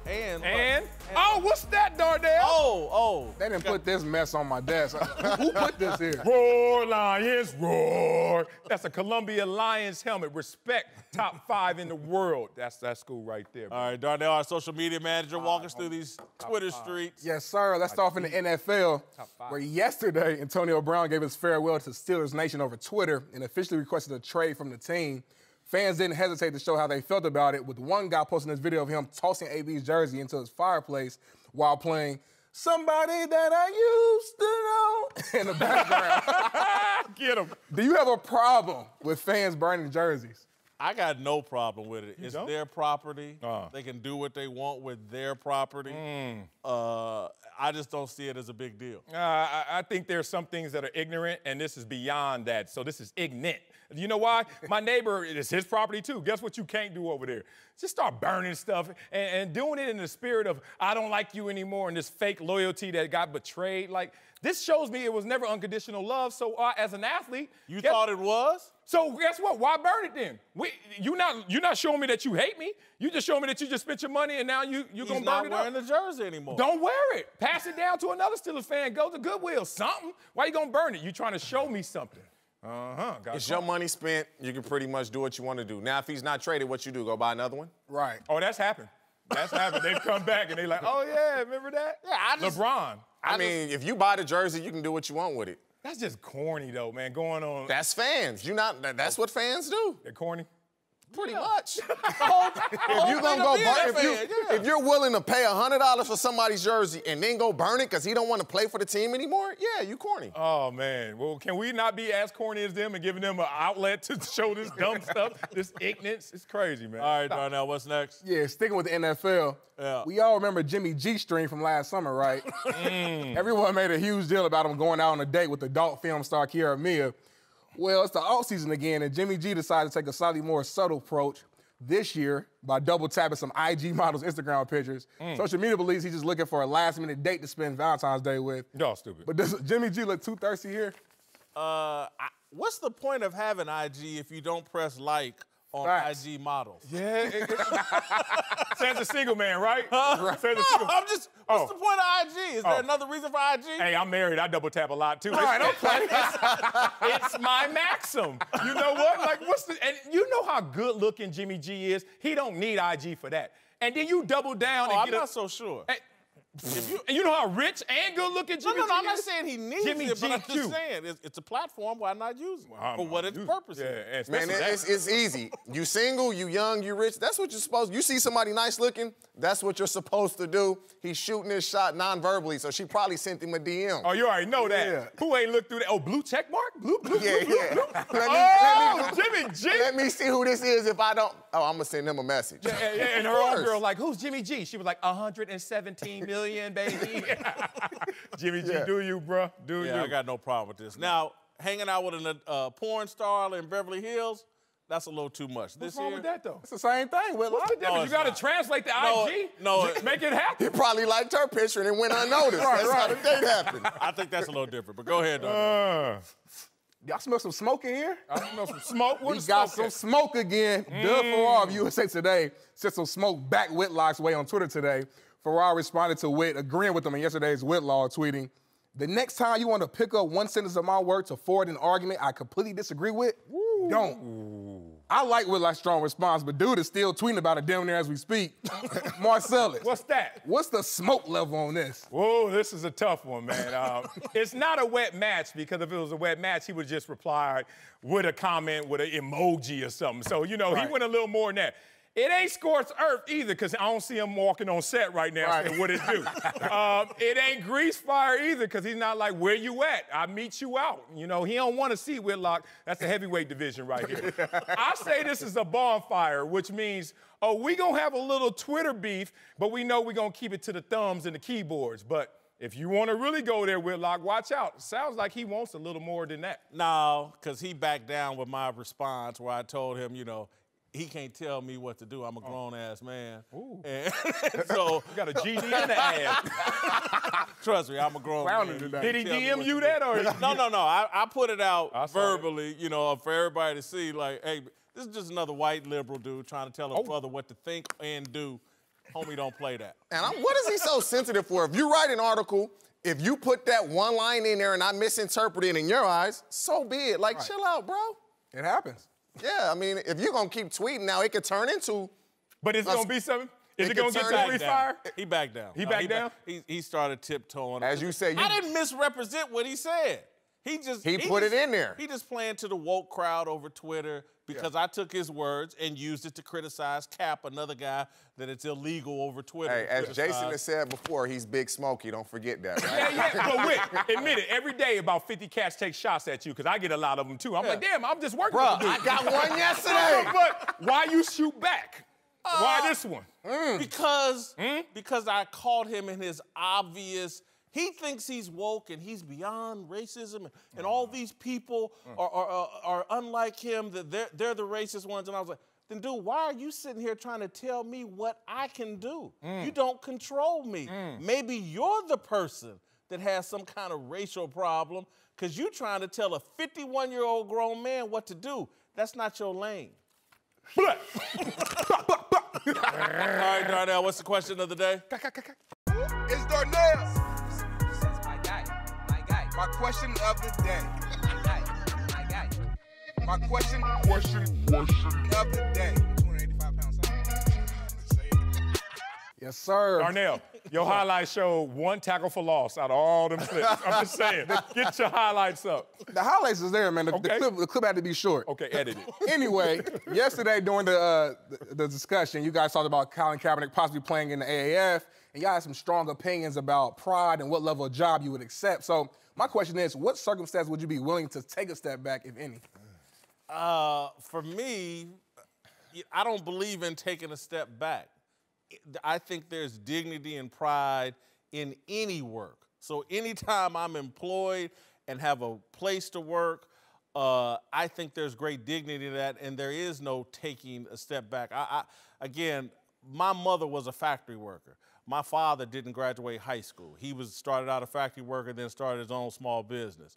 And? Oh, what's that, Darnell? Oh. They didn't put this mess on my desk. Who put this here? Roar, Lions, roar. That's a Columbia Lions helmet. Respect, top 5 in the world. That's that school right there, bro. All right, Darnell, our social media manager, walk us through these Twitter streets. Yes, sir. Let's start off in the NFL, where yesterday Antonio Brown gave his farewell to Steelers Nation over Twitter and officially requested a trade from the team. Fans didn't hesitate to show how they felt about it, with one guy posting this video of him tossing AB's jersey into his fireplace while playing "Somebody That I Used to Know" in the background. Get him. Do you have a problem with fans burning jerseys? I got no problem with it. It's don't? their property. They can do what they want with their property. I just don't see it as a big deal. I think there's some things that are ignorant, and this is beyond that. So this is ignorant. You know why? My neighbor, it's his property too. Guess what you can't do over there? Just start burning stuff and doing it in the spirit of, I don't like you anymore, and this fake loyalty that got betrayed. Like, this shows me it was never unconditional love. So as an athlete, You thought it was? So guess what? Why burn it then? You're not showing me that you hate me. You just showing me that you just spent your money and now you're He's gonna burn not it wearing up. the jersey anymore. Don't wear it. Pass it down to another Steelers fan. Go to Goodwill. Something. Why you gonna burn it? You trying to show me something? It's your money spent. You can pretty much do what you want to do. Now, if he's not traded, what you do? Go buy another one? Right. Oh, that's happened. That's happened. They've come back and they like, oh yeah, remember that? Yeah, LeBron. I mean, if you buy the jersey, you can do what you want with it. That's just corny though, man. Going on. That's fans. That's what fans do. They're corny. Pretty much. If If you're willing to pay $100 for somebody's jersey and then go burn it because he don't want to play for the team anymore, yeah, you corny. Oh man. Well, can we not be as corny as them and giving them an outlet to show this dumb stuff, this ignorance? It's crazy, man. All right, Darnell, what's next? Yeah, sticking with the NFL, we all remember Jimmy G stream from last summer, right? Everyone made a huge deal about him going out on a date with adult film star Kiara Mia. Well, it's the offseason again, and Jimmy G decided to take a slightly more subtle approach this year by double tapping some IG models' Instagram pictures. Social media believes he's just looking for a last-minute date to spend Valentine's Day with. Y'all stupid. But does Jimmy G look too thirsty here? What's the point of having IG if you don't press like on Facts. IG models? Yeah. Sam's a single man, right? Sam's a No, single I'm just, what's the point of IG? Is there another reason for IG? Hey, I'm married. I double tap a lot too. All right, okay. It's my maxim. You know what? Like, and you know how good looking Jimmy G is? He don't need IG for that. And then you double down and I'm get not so sure. and you know how rich and good looking Jimmy G is? No, I'm not saying he needs Jimmy it, but I'm GQ. just saying it's a platform. Why not use it for what its purpose is? Yeah, Man, especially it's easy. You single, you young, you rich. That's what you're supposed to. You see somebody nice looking, that's what you're supposed to do. He's shooting his shot non-verbally, so she probably sent him a DM. Oh, you already know that. Yeah. Who ain't looked through that? Oh, blue check mark? Blue. Yeah. Jimmy G. Let me see who this is if I don't. Oh, I'm going to send him a message. Yeah, and her old girl like, who's Jimmy G? She was like, 117 million, baby. Jimmy G, do you, bro? Do you? Yeah, I got no problem with this. Now, hanging out with a porn star in Beverly Hills, that's a little too much. What's wrong with that, though? It's the same thing, Whitlock. What's the difference? it's You got to not. translate the No, IG. no, Make it happen. He probably liked her picture and it went unnoticed. That's how the date happened. I think that's a little different, but go ahead, Darnell. Y'all smell some smoke in here? I smell some smoke. What We is got smoke some at? smoke again. Doug Farrar of USA Today sent some smoke back Whitlock's way on Twitter today. Farrar responded to Whit, agreeing with him in yesterday's Whitlaw, tweeting, "The next time you want to pick up one sentence of my work to forward an argument I completely disagree with, don't." I like Whitlock's strong response, but dude is still tweeting about it down there as we speak. Marcellus. What's that? What's the smoke level on this? Whoa, this is a tough one, man. It's not a wet match, because if it was a wet match, he would just reply with a comment with an emoji or something. So, he went a little more than that. It ain't scorched earth either, because I don't see him walking on set right now. Right. So what it do? It ain't grease fire either, because he's not like, where you at? I meet you out. You know, he don't want to see Whitlock. That's the heavyweight division right here. I say this is a bonfire, which means, oh, we going to have a little Twitter beef, but we know we're going to keep it to the thumbs and the keyboards. But if you want to really go there, Whitlock, watch out. Sounds like he wants a little more than that. No, because he backed down with my response where I told him, you know, he can't tell me what to do. I'm a grown-ass man. Ooh. And so You got a GD in the ass. trust me, I'm a grown man. Did he DM you that or? No. I put it out I saw verbally, you know, for everybody to see, like, hey, this is just another white liberal dude trying to tell a brother what to think and do. Homie, don't play that. And what is he so sensitive for? If you write an article, if you put that one line in there and I misinterpret it in your eyes, so be it. Like, chill out, bro. It happens. Yeah, I mean, if you're going to keep tweeting now, it could turn into... But is it going to be something? Is it going to get turn to back grease down. fire? He backed down. He backed down? He started tiptoeing. As you say, I didn't misrepresent what he said. He put it in there. He just playing to the woke crowd over Twitter because I took his words and used it to criticize Cap, another guy that it's illegal over Twitter. Hey, as Jason has said before, he's Big Smokey. Don't forget that, right? Yeah. But wait, admit it. Every day about 50 cats take shots at you, because I get a lot of them too. I'm like, damn, I'm just working Bruh, with the dude. I got one yesterday. But why you shoot back? Why this one? Because I caught him in his obvious. He thinks he's woke and he's beyond racism, and all these people are unlike him. That they're the racist ones. And I was like, then dude, why are you sitting here trying to tell me what I can do? You don't control me. Maybe you're the person that has some kind of racial problem because you're trying to tell a 51-year-old grown man what to do. That's not your lane. All right, Darnell, what's the question of the day? It's Darnell. My question of the day. My question of the day. 285 pounds. Yes, sir. Darnell, your highlights show one tackle for loss out of all them clips. I'm just saying, get your highlights up. The highlights is there, man. The Okay. clip had to be short. Okay, edit it. Anyway, yesterday during the discussion, you guys talked about Colin Kaepernick possibly playing in the AAF, and y'all had some strong opinions about pride and what level of job you would accept. So my question is, what circumstance would you be willing to take a step back, if any? For me, I don't believe in taking a step back. I think there's dignity and pride in any work. So anytime I'm employed and have a place to work, I think there's great dignity in that, and there is no taking a step back. Again, my mother was a factory worker. My father didn't graduate high school. He started out a factory worker, then started his own small business.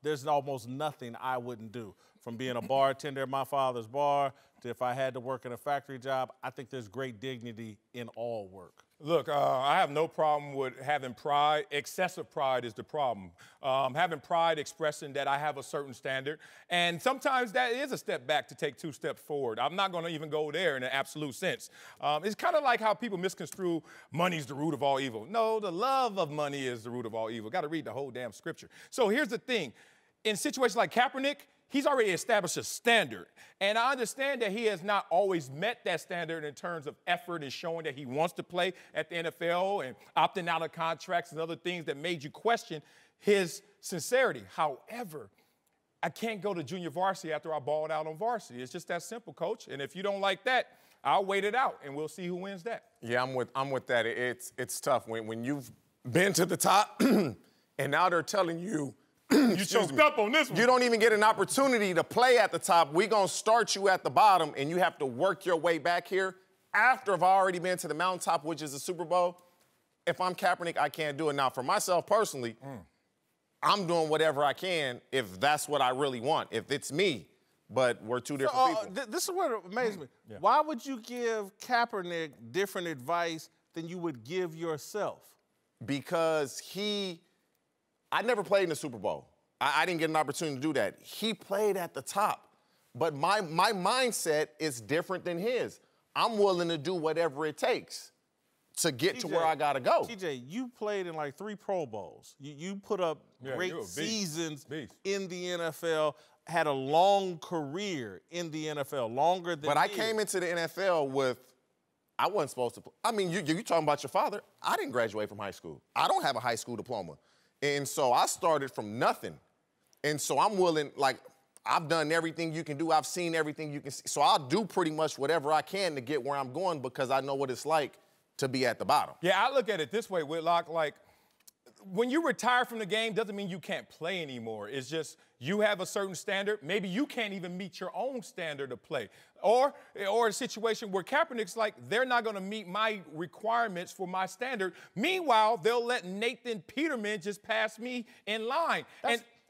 There's almost nothing I wouldn't do. From being a bartender at my father's bar to if I had to work in a factory job, I think there's great dignity in all work. Look, I have no problem with having pride. Excessive pride is the problem. Having pride expressing that I have a certain standard. And sometimes that is a step back to take 2 steps forward. I'm not going to even go there in an absolute sense. It's kind of like how people misconstrue money's the root of all evil. No, the love of money is the root of all evil. Got to read the whole damn scripture. So here's the thing. In situations like Kaepernick, he's already established a standard. And I understand that he has not always met that standard in terms of effort and showing that he wants to play at the NFL and opting out of contracts and other things that made you question his sincerity. However, I can't go to junior varsity after I balled out on varsity. It's just that simple, Coach. And if you don't like that, I'll wait it out, and we'll see who wins that. Yeah, I'm with that. It's tough when you've been to the top and now they're telling you, You choked up on this one. you don't even get an opportunity to play at the top. We're going to start you at the bottom, and you have to work your way back here after I've already been to the mountaintop, which is the Super Bowl. If I'm Kaepernick, I can't do it. Now, for myself personally, I'm doing whatever I can if that's what I really want, if it's me. But we're two different people. This is what amazes me. Yeah. Why would you give Kaepernick different advice than you would give yourself? Because I never played in the Super Bowl. I didn't get an opportunity to do that. He played at the top. But my mindset is different than his. I'm willing to do whatever it takes to get to where I got to go. TJ, you played in like 3 Pro Bowls. You put up great seasons in the NFL. had a long career in the NFL, longer than But I came into the NFL with, I wasn't supposed to. I mean, you talking about your father. I didn't graduate from high school. I don't have a high school diploma. And so I started from nothing. And so I'm willing, like, I've done everything you can do. I've seen everything you can see. So I'll do pretty much whatever I can to get where I'm going because I know what it's like to be at the bottom. Yeah, I look at it this way, Whitlock, like, when you retire from the game doesn't mean you can't play anymore. It's just you have a certain standard. Maybe you can't even meet your own standard of play. Or a situation where Kaepernick's like, they're not going to meet my requirements for my standard. Meanwhile, they'll let Nathan Peterman just pass me in line.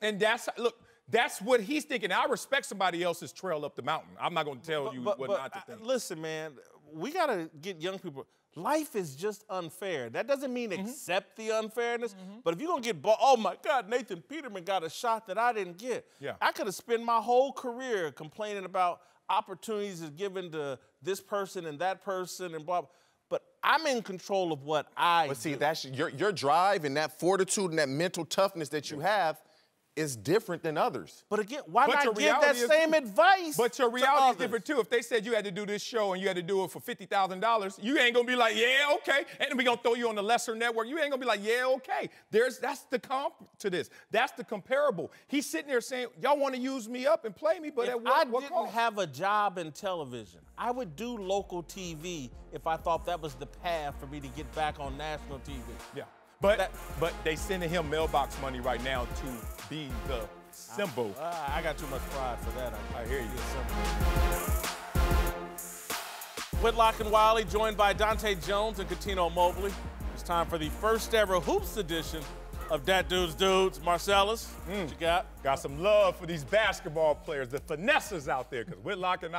And that's what he's thinking. I respect somebody else's trail up the mountain. I'm not going to tell you what not to think. Listen, man, we got to get young people. Life is just unfair. That doesn't mean accept the unfairness, but if you're going to get oh, my God, Nathan Peterman got a shot that I didn't get. Yeah. I could have spent my whole career complaining about opportunities given to this person and that person and blah, blah. But I'm in control of what I do. But see, that's your drive and that fortitude and that mental toughness that you have is different than others. But again, why not give that same advice? But your reality is different too. If they said you had to do this show and you had to do it for $50,000, you ain't gonna be like, yeah, okay. And we gonna throw you on the lesser network. You ain't gonna be like, yeah, okay. That's the comp to this. That's the comparable. He's sitting there saying, y'all want to use me up and play me, but if at what I didn't cost? have a job in television, I would do local TV if I thought that was the path for me to get back on national TV. Yeah. But they sending him mailbox money right now to be the symbol. I got too much pride for that. I hear you. Whitlock and Wiley, joined by Dante Jones and Katino Mobley. It's time for the first ever Hoops edition of Dat Dude's Dudes. Marcellus, what you got? Got some love for these basketball players, the finesses out there, because Whitlock and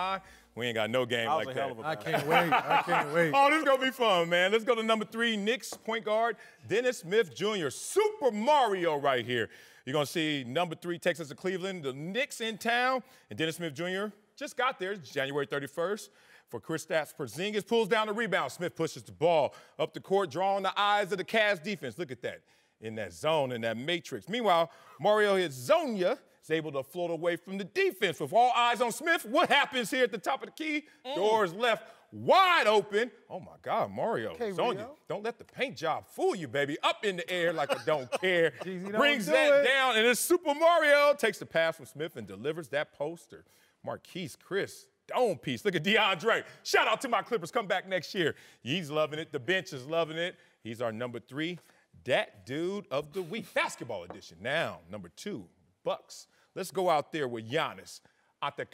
we ain't got no game like that. I can't wait. I can't wait. Oh, this is going to be fun, man. Let's go to number 3, Knicks point guard, Dennis Smith Jr., Super Mario right here. You're going to see number 3 takes us to Cleveland, the Knicks in town, and Dennis Smith Jr. just got there January 31st. For Kristaps Porzingis, pulls down the rebound. Smith pushes the ball up the court, drawing the eyes of the Cavs defense. Look at that, in that zone, in that matrix. Meanwhile, Mario Hezonja is able to float away from the defense. With all eyes on Smith, what happens here at the top of the key? Doors left wide open. Oh, my God, Mario Hezonja. Don't let the paint job fool you, baby. Up in the air like I don't care. Brings that down, and it's Super Mario. Takes the pass from Smith and delivers that poster. Marquise Chris. Dome piece. Look at DeAndre. Shout out to my Clippers. Come back next year. He's loving it. The bench is loving it. He's our number 3 Dat Dude of the Week. Basketball edition. Now, number 2, Bucks. Let's go out there with Giannis. Copo.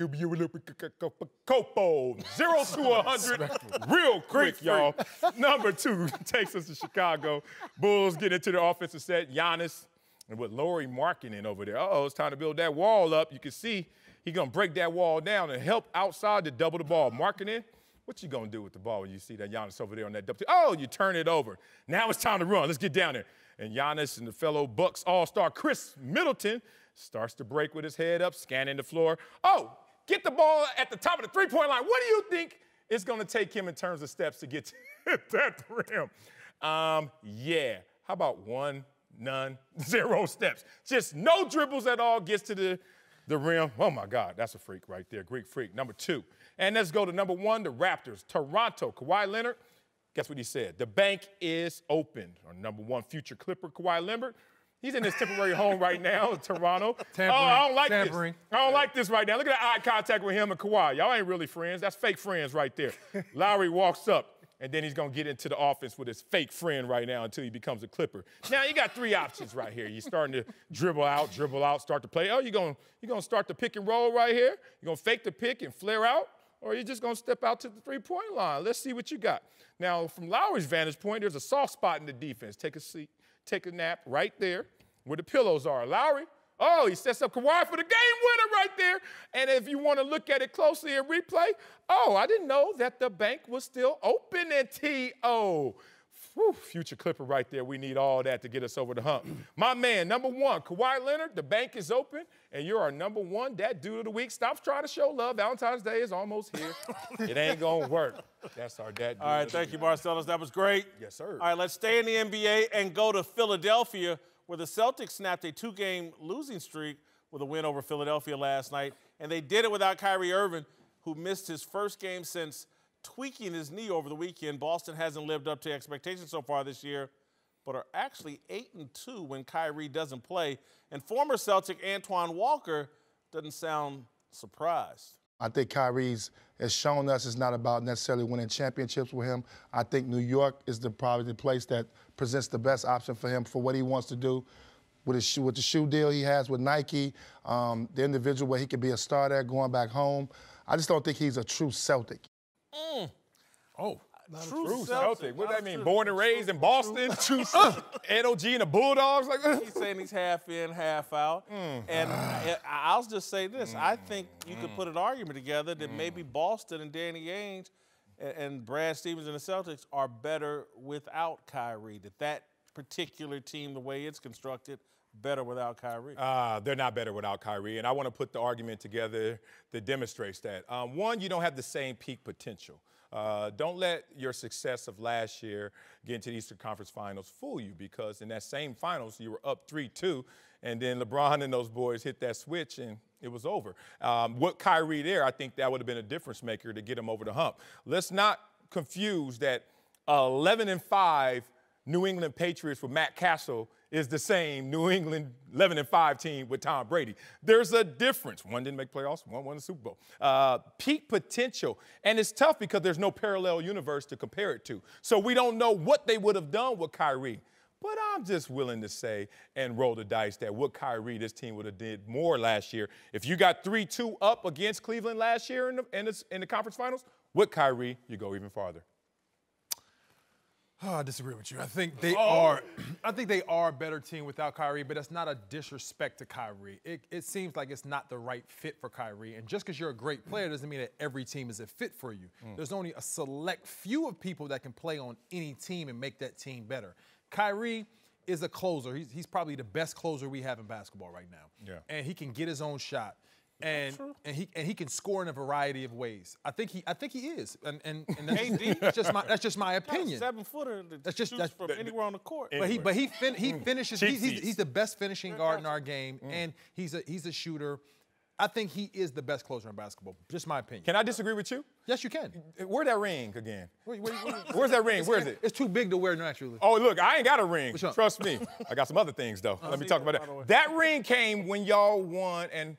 0 to 100. Real quick, y'all. Number 2 takes us to Chicago. Bulls get into the offensive set. Giannis and with Lauri Markkanen over there. Uh-oh, it's time to build that wall up. You can see he's going to break that wall down and help outside to double the ball. Markkanen, what you going to do with the ball when you see that Giannis over there on that double? Oh, you turn it over. Now it's time to run. Let's get down there. And Giannis and the fellow Bucks all-star Chris Middleton starts to break with his head up, scanning the floor. Oh, get the ball at the top of the three-point line. What do you think it's going to take him in terms of steps to get to that rim? Yeah. How about 1, none, 0 steps? Just no dribbles at all, gets to the rim. Oh, my God, that's a freak right there, Greek freak. Number 2. And let's go to number 1, the Raptors. Toronto, Kawhi Leonard. Guess what he said? The bank is open. Our number 1 future Clipper, Kawhi Leonard. He's in his temporary home right now in Toronto. I don't like this. I don't like this right now. Look at that eye contact with him and Kawhi. Y'all ain't really friends. That's fake friends right there. Lowry walks up, and then he's going to get into the offense with his fake friend right now until he becomes a Clipper. Now, you got 3 options right here. You're starting to dribble out, start to play. Oh, you're going to start the pick and roll right here? You're going to fake the pick and flare out? Or you're just going to step out to the three-point line? Let's see what you got. Now, from Lowry's vantage point, there's a soft spot in the defense. Take a seat, take a nap right there where the pillows are. Lowry, oh, he sets up Kawhi for the game winner right there. And if you want to look at it closely and replay, oh, I didn't know that the bank was still open at T.O. Whew, future Clipper right there. We need all that to get us over the hump. My man, number 1, Kawhi Leonard, the bank is open, and you're our number 1 Dat Dude of the Week. Stop trying to show love. Valentine's Day is almost here. It ain't going to work. That's our Dat Dude. All right, thank you, Marcellus. That was great. Yes, sir. All right, let's stay in the NBA and go to Philadelphia, where the Celtics snapped a 2-game losing streak with a win over Philadelphia last night. And they did it without Kyrie Irving, who missed his first game since tweaking his knee over the weekend. Boston hasn't lived up to expectations so far this year, but are actually 8-2 when Kyrie doesn't play. And former Celtic Antoine Walker doesn't sound surprised. I think Kyrie's has shown us it's not about necessarily winning championships with him. I think New York is probably the place that presents the best option for him for what he wants to do. With the shoe deal he has with Nike, the individual where he could be a star there going back home. I just don't think he's a true Celtic. Oh, True Celtic. What does that mean? Born and raised in Boston? True NOG and the Bulldogs? He's saying he's half in, half out. And I'll just say this. I think you could put an argument together that maybe Boston and Danny Ainge and Brad Stevens and the Celtics are better without Kyrie, that particular team, the way it's constructed, better without Kyrie. They're not better without Kyrie, and I want to put the argument together that demonstrates that. One, you don't have the same peak potential. Don't let your success of last year get into the Eastern Conference Finals fool you, because in that same finals, you were up 3-2, and then LeBron and those boys hit that switch, and it was over. With Kyrie there, I think that would have been a difference maker to get him over the hump. Let's not confuse that 11-5 New England Patriots with Matt Castle is the same New England 11-5 team with Tom Brady. There's a difference. One didn't make playoffs, one won the Super Bowl. Peak potential. And it's tough because there's no parallel universe to compare it to. So we don't know what they would have done with Kyrie. But I'm just willing to say and roll the dice that with Kyrie, this team would have did more last year. If you got 3-2 up against Cleveland last year in the conference finals, with Kyrie, you go even farther. Oh, I disagree with you. I think they are. I think they are a better team without Kyrie, but that's not a disrespect to Kyrie. It seems like it's not the right fit for Kyrie, and just because you're a great player doesn't mean that every team is a fit for you. There's only a select few of people that can play on any team and make that team better. Kyrie is a closer. He's probably the best closer we have in basketball right now. Yeah. And he can get his own shot. And he can score in a variety of ways. I think he is, and that's just my opinion. 7-footer from anywhere on the court. But he finishes. He's the best finishing guard in our game, and he's a shooter. I think he is the best closer in basketball. Just my opinion. Can I disagree with you? Yes, you can. Where's that ring again? Where's that ring? Where is it? It's too big to wear naturally. Oh, look, I ain't got a ring. Trust me. I got some other things, though. Let me talk about that. That ring came when y'all won, and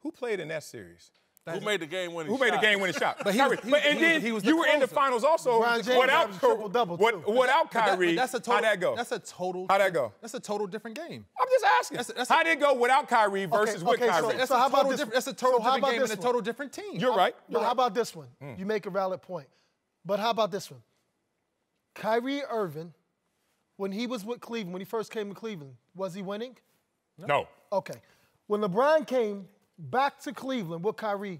who played in that series? Who made the game-winning shot? Who made the game-winning shot? But you were in the finals also without Kyrie. That's a total, how'd that go? How'd that go? That's a total different game. I'm just asking. How did it go without Kyrie versus with Kyrie? That's a total different game and a total different team. You're right. How about this one? You make a valid point. But how about this one? Kyrie Irving, when he was with Cleveland, when he first came to Cleveland, was he winning? No. Okay. When LeBron came back to Cleveland with Kyrie,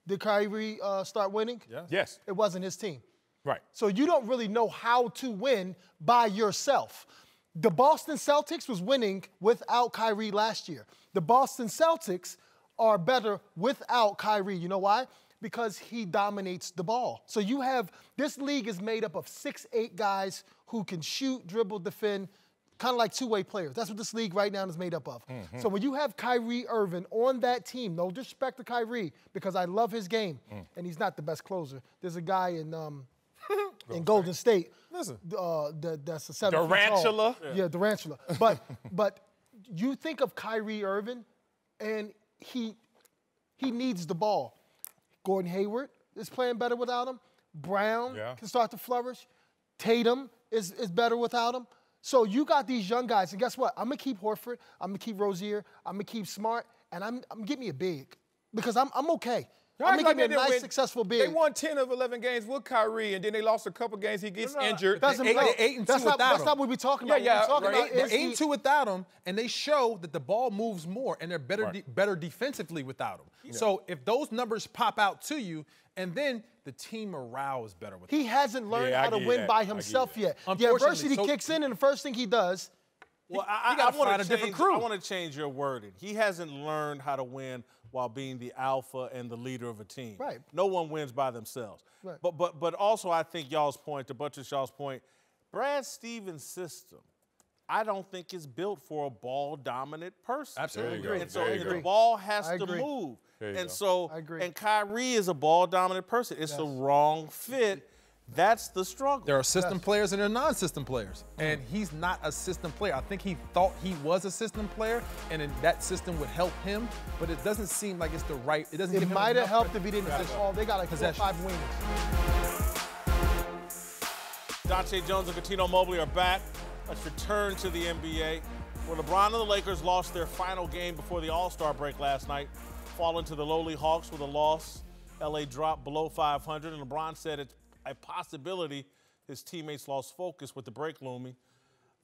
did Kyrie start winning? Yes. It wasn't his team. Right. So you don't really know how to win by yourself. The Boston Celtics was winning without Kyrie last year. The Boston Celtics are better without Kyrie. You know why? Because he dominates the ball. So you have, this league is made up of 6'8" guys who can shoot, dribble, defend, kind of like two-way players. That's what this league right now is made up of. So when you have Kyrie Irving on that team, no disrespect to Kyrie, because I love his game, and he's not the best closer. There's a guy in Golden State. Listen, that's a 7 Durantula. Yeah, Durantula. But you think of Kyrie Irving, and he needs the ball. Gordon Hayward is playing better without him. Brown can start to flourish. Tatum is better without him. So you got these young guys, and guess what? I'm gonna keep Horford, I'm gonna keep Rozier, I'm gonna keep Smart, and I'm get me a big because I'm okay. I'm gonna give me a nice, successful big. They won 10 of 11 games with Kyrie, and then they lost a couple games. He gets injured. Doesn't matter. 8-2 without him. That's not what we're talking about. Yeah, what we're talking about is 8-2 without him, and they show that the ball moves more, and they're better defensively without him. Yeah. So if those numbers pop out to you, and then the team morale is better with him. He hasn't learned how to win by himself yet. The adversity kicks in, and the first thing he does. Well, I want to change your wording. He hasn't learned how to win while being the alpha and the leader of a team. Right. No one wins by themselves. Right. But also I think y'all's point, to buttress y'all's point, Brad Stevens' system, I don't think is built for a ball-dominant person. Absolutely. There you go. And so There you the go. ball has I to agree. move. There you And go. so, I agree. and Kyrie is a ball-dominant person. It's the wrong fit. That's the struggle. There are system players and there are non-system players. And he's not a system player. I think he thought he was a system player and then that system would help him, but it doesn't seem like it's the right, it doesn't give It him might have enough helped if he didn't say, oh, they got like 4 or Possession. 5 wings. Dante Jones and Cuttino Mobley are back. Let's return to the NBA, where LeBron and the Lakers lost their final game before the All-Star break last night, falling to the lowly Hawks with a loss. LA dropped below 500, and LeBron said it's a possibility his teammates lost focus with the break looming.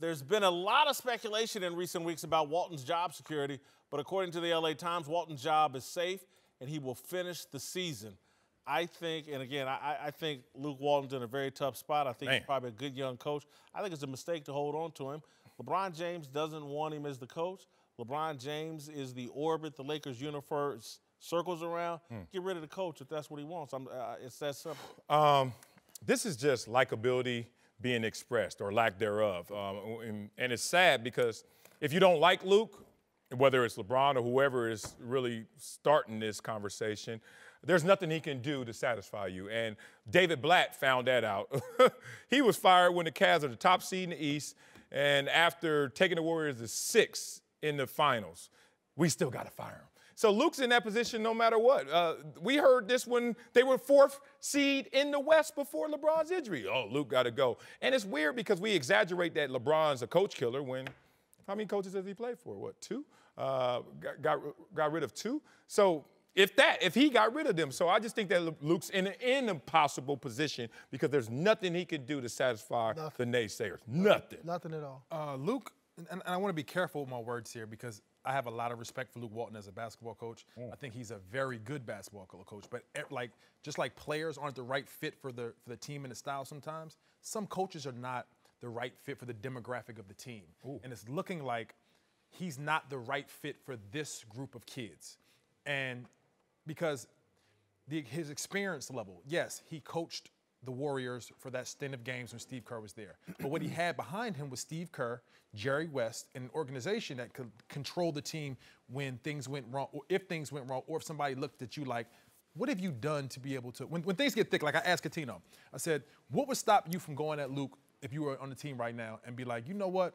There's been a lot of speculation in recent weeks about Walton's job security, but according to the LA Times, Walton's job is safe, and he will finish the season. I think, and again, I think Luke Walton's in a very tough spot. I think he's probably a good young coach. I think it's a mistake to hold on to him. LeBron James doesn't want him as the coach. LeBron James is the orbit the Lakers universe circles around. Get rid of the coach if that's what he wants. It's that simple. This is just likability being expressed or lack thereof. And it's sad because if you don't like Luke, whether it's LeBron or whoever is really starting this conversation, there's nothing he can do to satisfy you. And David Blatt found that out. He was fired when the Cavs are the top seed in the East, and after taking the Warriors to 6 in the finals, we still got to fire him. So Luke's in that position no matter what. We heard this when they were 4th seed in the West before LeBron's injury. Oh, Luke got to go. And it's weird because we exaggerate that LeBron's a coach killer when how many coaches has he played for? What, 2? Got rid of 2. So if he got rid of them. So I just think that Luke's in an impossible position because there's nothing he can do to satisfy the naysayers. Nothing. Nothing at all. Luke, and I want to be careful with my words here because I have a lot of respect for Luke Walton as a basketball coach. I think he's a very good basketball coach. But just like players aren't the right fit for the team and the style sometimes, some coaches are not the right fit for the demographic of the team. And it's looking like he's not the right fit for this group of kids. And because his experience level, yes, he coached the Warriors for that stint of games when Steve Kerr was there. But what he had behind him was Steve Kerr, Jerry West, and an organization that could control the team when things went wrong, or if things went wrong, or if somebody looked at you like, what have you done to be able to, when things get thick, like I asked Cuttino, I said, what would stop you from going at Luke if you were on the team right now and be like, you know what?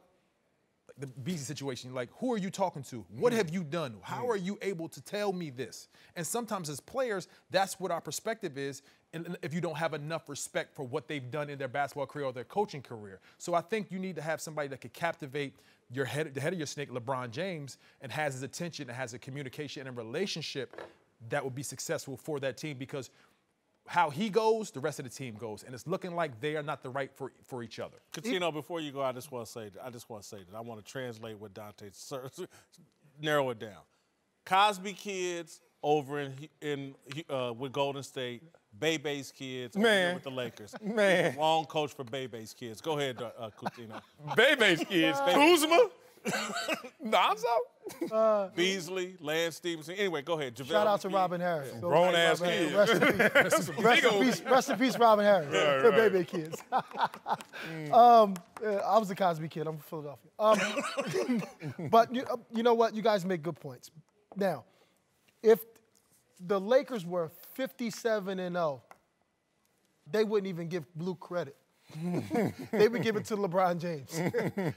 The Beasley situation, like, who are you talking to? What have you done? How are you able to tell me this? And sometimes as players, that's what our perspective is, and if you don't have enough respect for what they've done in their basketball career or their coaching career. So I think you need to have somebody that could captivate the head of your snake, LeBron James, and has his attention and has a communication and a relationship that would be successful for that team because how he goes, the rest of the team goes. And it's looking like they are not the right for each other. Cuttino, before you go, I just want to say that. I want to translate what Dante said. Narrow it down. Cosby kids over with Golden State, Bebe's kids over with the Lakers. Man. Wrong coach for Bebe's kids. Go ahead, Cuttino. Bebe's kids. Kuzma. Lonzo. Beasley, Lance Stevenson. Anyway, go ahead. JaVale Shout out to McGee. Robin Harris. Grown ass kids. Rest in peace, Robin Harris. The baby kids. I was a Cosby kid. I'm from Philadelphia. But you know what? You guys make good points. Now, if the Lakers were 57-0, they wouldn't even give Luke credit. They would give it to LeBron James.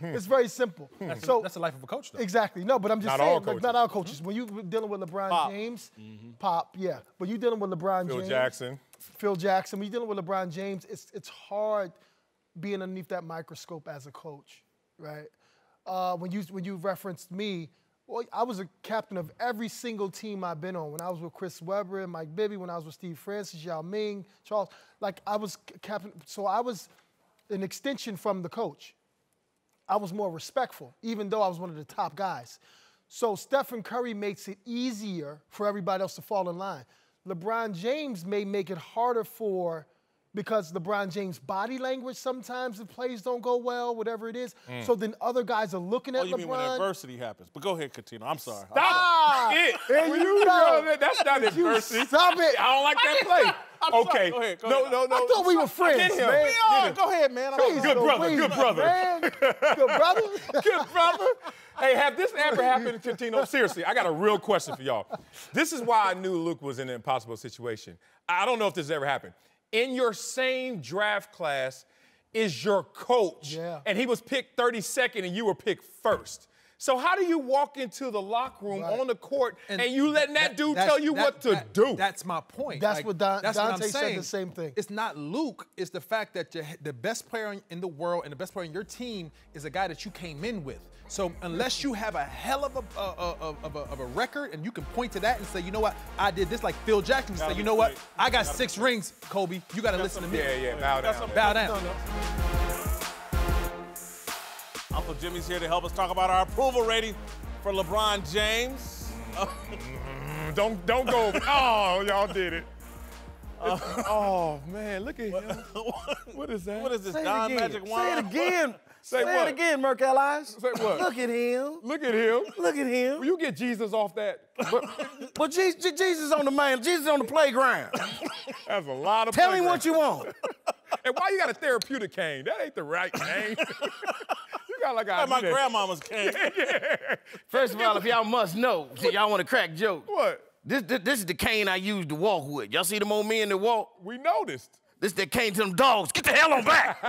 It's very simple. That's the life of a coach, though. Exactly. No, but I'm just Not saying, all like, coaches. not all coaches. When you're dealing with LeBron James, Pop, yeah. When you're dealing with LeBron James. Phil Jackson. When you're dealing with LeBron James, it's hard being underneath that microscope as a coach, right? When you referenced me, well, I was a captain of every single team I've been on. When I was with Chris Webber and Mike Bibby, when I was with Steve Francis, Yao Ming, Charles, like I was captain. So I was an extension from the coach. I was more respectful, even though I was one of the top guys. So Stephen Curry makes it easier for everybody else to fall in line. LeBron James may make it harder because LeBron James' body language sometimes the plays don't go well, whatever it is. So then other guys are looking at LeBron. You mean when adversity happens? But go ahead, Cuttino. I'm sorry. Stop it. There you go. That's not adversity. Stop it. I don't like that play. Okay. Go ahead. No. I thought we were friends, Get him. man. We are. Go ahead, man. Please, Good brother. please, Good brother. man. Good brother. Good brother. Hey, have this ever happened to Tino? Seriously, I got a real question for y'all. This is why I knew Luke was in an impossible situation. I don't know if this has ever happened. In your same draft class is your coach, and he was picked 32nd and you were picked first. So how do you walk into the locker room on the court and you letting that dude tell you what to do? That's my point. That's what Dante I'm said saying. the same thing. It's not Luke. It's the fact that the best player in the world and the best player in your team is a guy that you came in with. So unless you have a hell of a record and you can point to that and say, you know what, I did this, like Phil Jackson say, you know what, I got 6 rings, Kobe. You got to listen to me. Yeah, bow down. Bow down. Uncle Jimmy's here to help us talk about our approval rating for LeBron James. Don't go. Oh, y'all did it. Oh, man, look at him. What is that? What is this, Say Don it again. Magic Say Wand? it again. Say what? it again, Merc Allies. Say what? Look at him. Look at him. Look at him. Will you get Jesus off that? But Jesus on the man. Jesus on the playground. That's a lot of Tell him what you want. And why you got a therapeutic cane? That ain't the right cane. You got like a... My grandmama's cane. First of all, if y'all must know, see, y'all want to crack jokes. What? This is the cane I used to walk with. Y'all see them old men that walk? We noticed. This is the cane to them dogs. Get the hell on back.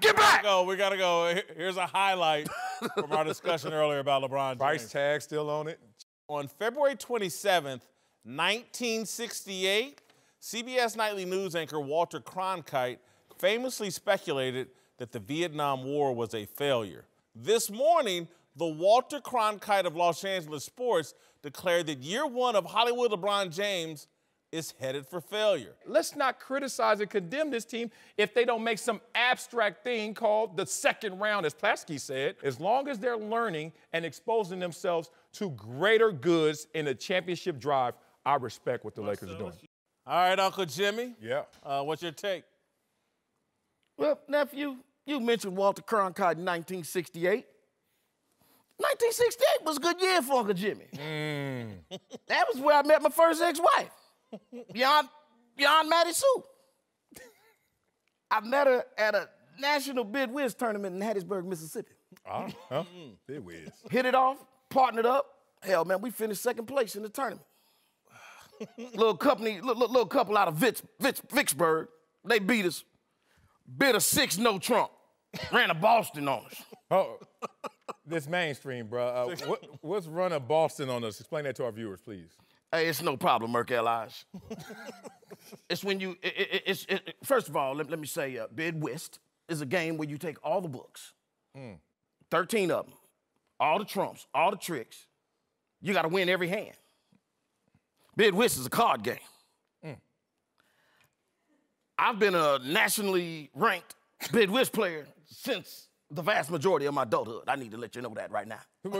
Get back. We gotta go. Here's a highlight from our discussion earlier about LeBron James. Price tag still on it. On February 27th, 1968, CBS Nightly News anchor Walter Cronkite famously speculated that the Vietnam War was a failure. This morning, the Walter Cronkite of Los Angeles sports declared that year one of Hollywood LeBron James is headed for failure. Let's not criticize and condemn this team if they don't make some abstract thing called the second round, as Plasky said. As long as they're learning and exposing themselves to greater goods in the championship drive, I respect what the Lakers are doing. All right, Uncle Jimmy. Yeah. What's your take? Well, nephew, you mentioned Walter Cronkite in 1968. 1968 was a good year for Uncle Jimmy. That was where I met my first ex-wife, beyond Maddie Sue. I met her at a national bid whiz tournament in Hattiesburg, Mississippi. Bid whiz. Hit it off, partnered up. Hell, man, we finished second place in the tournament. little couple out of Vicksburg, they beat us. Bid a 6 no trump. Ran a Boston on us. Oh, this mainstream, bro. What's run a Boston on us? Explain that to our viewers, please. Hey, it's no problem, Merc Allies. It's when you, first of all, let me say, Bid Whist is a game where you take all the books, 13 of them, all the trumps, all the tricks. You got to win every hand. Bid Whist is a card game. I've been a nationally ranked Bid Whist player since the vast majority of my adulthood. I need to let you know that right now.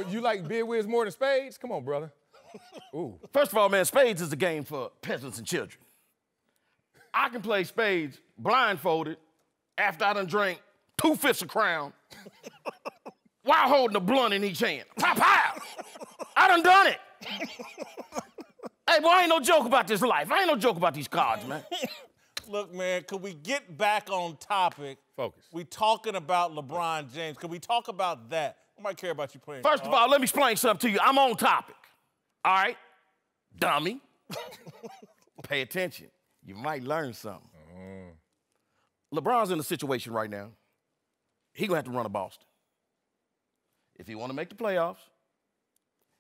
You like bid whiz more than spades? Come on, brother. Ooh. First of all, man, spades is a game for peasants and children. I can play spades blindfolded after I done drank 2/5 of Crown while holding a blunt in each hand. Pow, pow! I done it. Hey, boy, I ain't no joke about this life. I ain't no joke about these cards, man. Look, man, could we get back on topic? Focus. We talking about LeBron James. Could we talk about that? Nobody care about you playing. First of all, let me explain something to you. I'm on topic. All right? Dummy. Pay attention. You might learn something. LeBron's in a situation right now. He gonna have to run a Boston. If he wanna make the playoffs,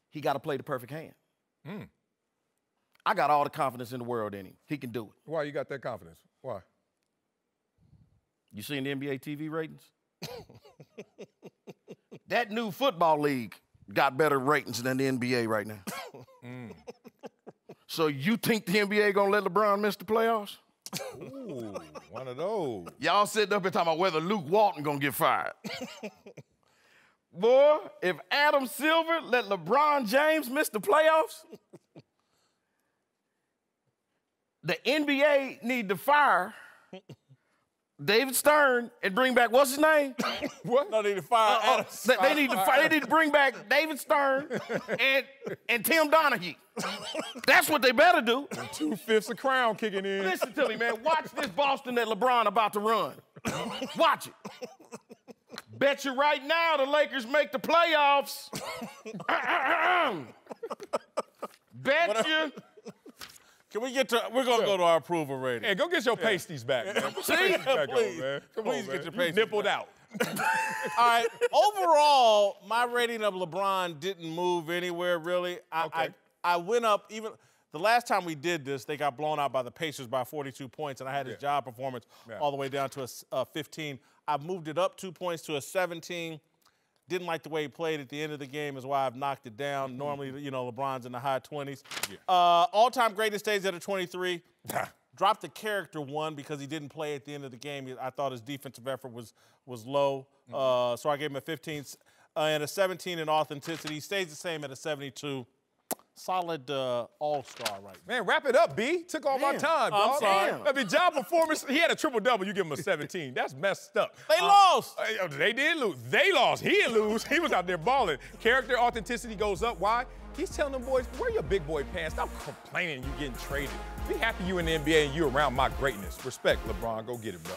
he gotta play the perfect hand. I got all the confidence in the world in him. He can do it. Why you got that confidence? Why? You seen the NBA TV ratings? That new football league got better ratings than the NBA right now. So you think the NBA gonna let LeBron miss the playoffs? Ooh, one of those. Y'all sitting up here talking about whether Luke Walton gonna get fired. Boy, if Adam Silver let LeBron James miss the playoffs, the NBA need to fire David Stern and bring back, what's his name? What? No, they need to fire Adams. They need to bring back David Stern and Tim Donaghy. That's what they better do. 2/5 of Crown kicking in. Listen to me, man. Watch this Boston that LeBron about to run. Watch it. Bet you right now the Lakers make the playoffs. Bet you. Can we get to? We're gonna go to our approval rating. Hey, go get your pasties back, man. Put your pasties back please, on, man. Come please on, get man. your pasties You nippled back. out. All right. Overall, my rating of LeBron didn't move anywhere really. I went up even the last time we did this. They got blown out by the Pacers by 42 points, and I had his job performance all the way down to a 15. I moved it up 2 points to a 17. Didn't like the way he played at the end of the game is why I've knocked it down. Normally, you know, LeBron's in the high 20s. Yeah. All-time greatest stays at a 23. Dropped the character 1 because he didn't play at the end of the game. I thought his defensive effort was low, so I gave him a 15 and a 17 in authenticity. He stays the same at a 72. Solid all-star right now. Man, wrap it up, B. Took all my time, dog. I'm sorry. I mean, job performance, he had a triple-double. You give him a 17. That's messed up. They lost. They did lose. They lost. He didn't lose. He was out there balling. Character, authenticity goes up. Why? He's telling them boys, wear your big boy pants. Stop complaining you getting traded. Be happy you in the NBA and you around my greatness. Respect, LeBron. Go get it, bro.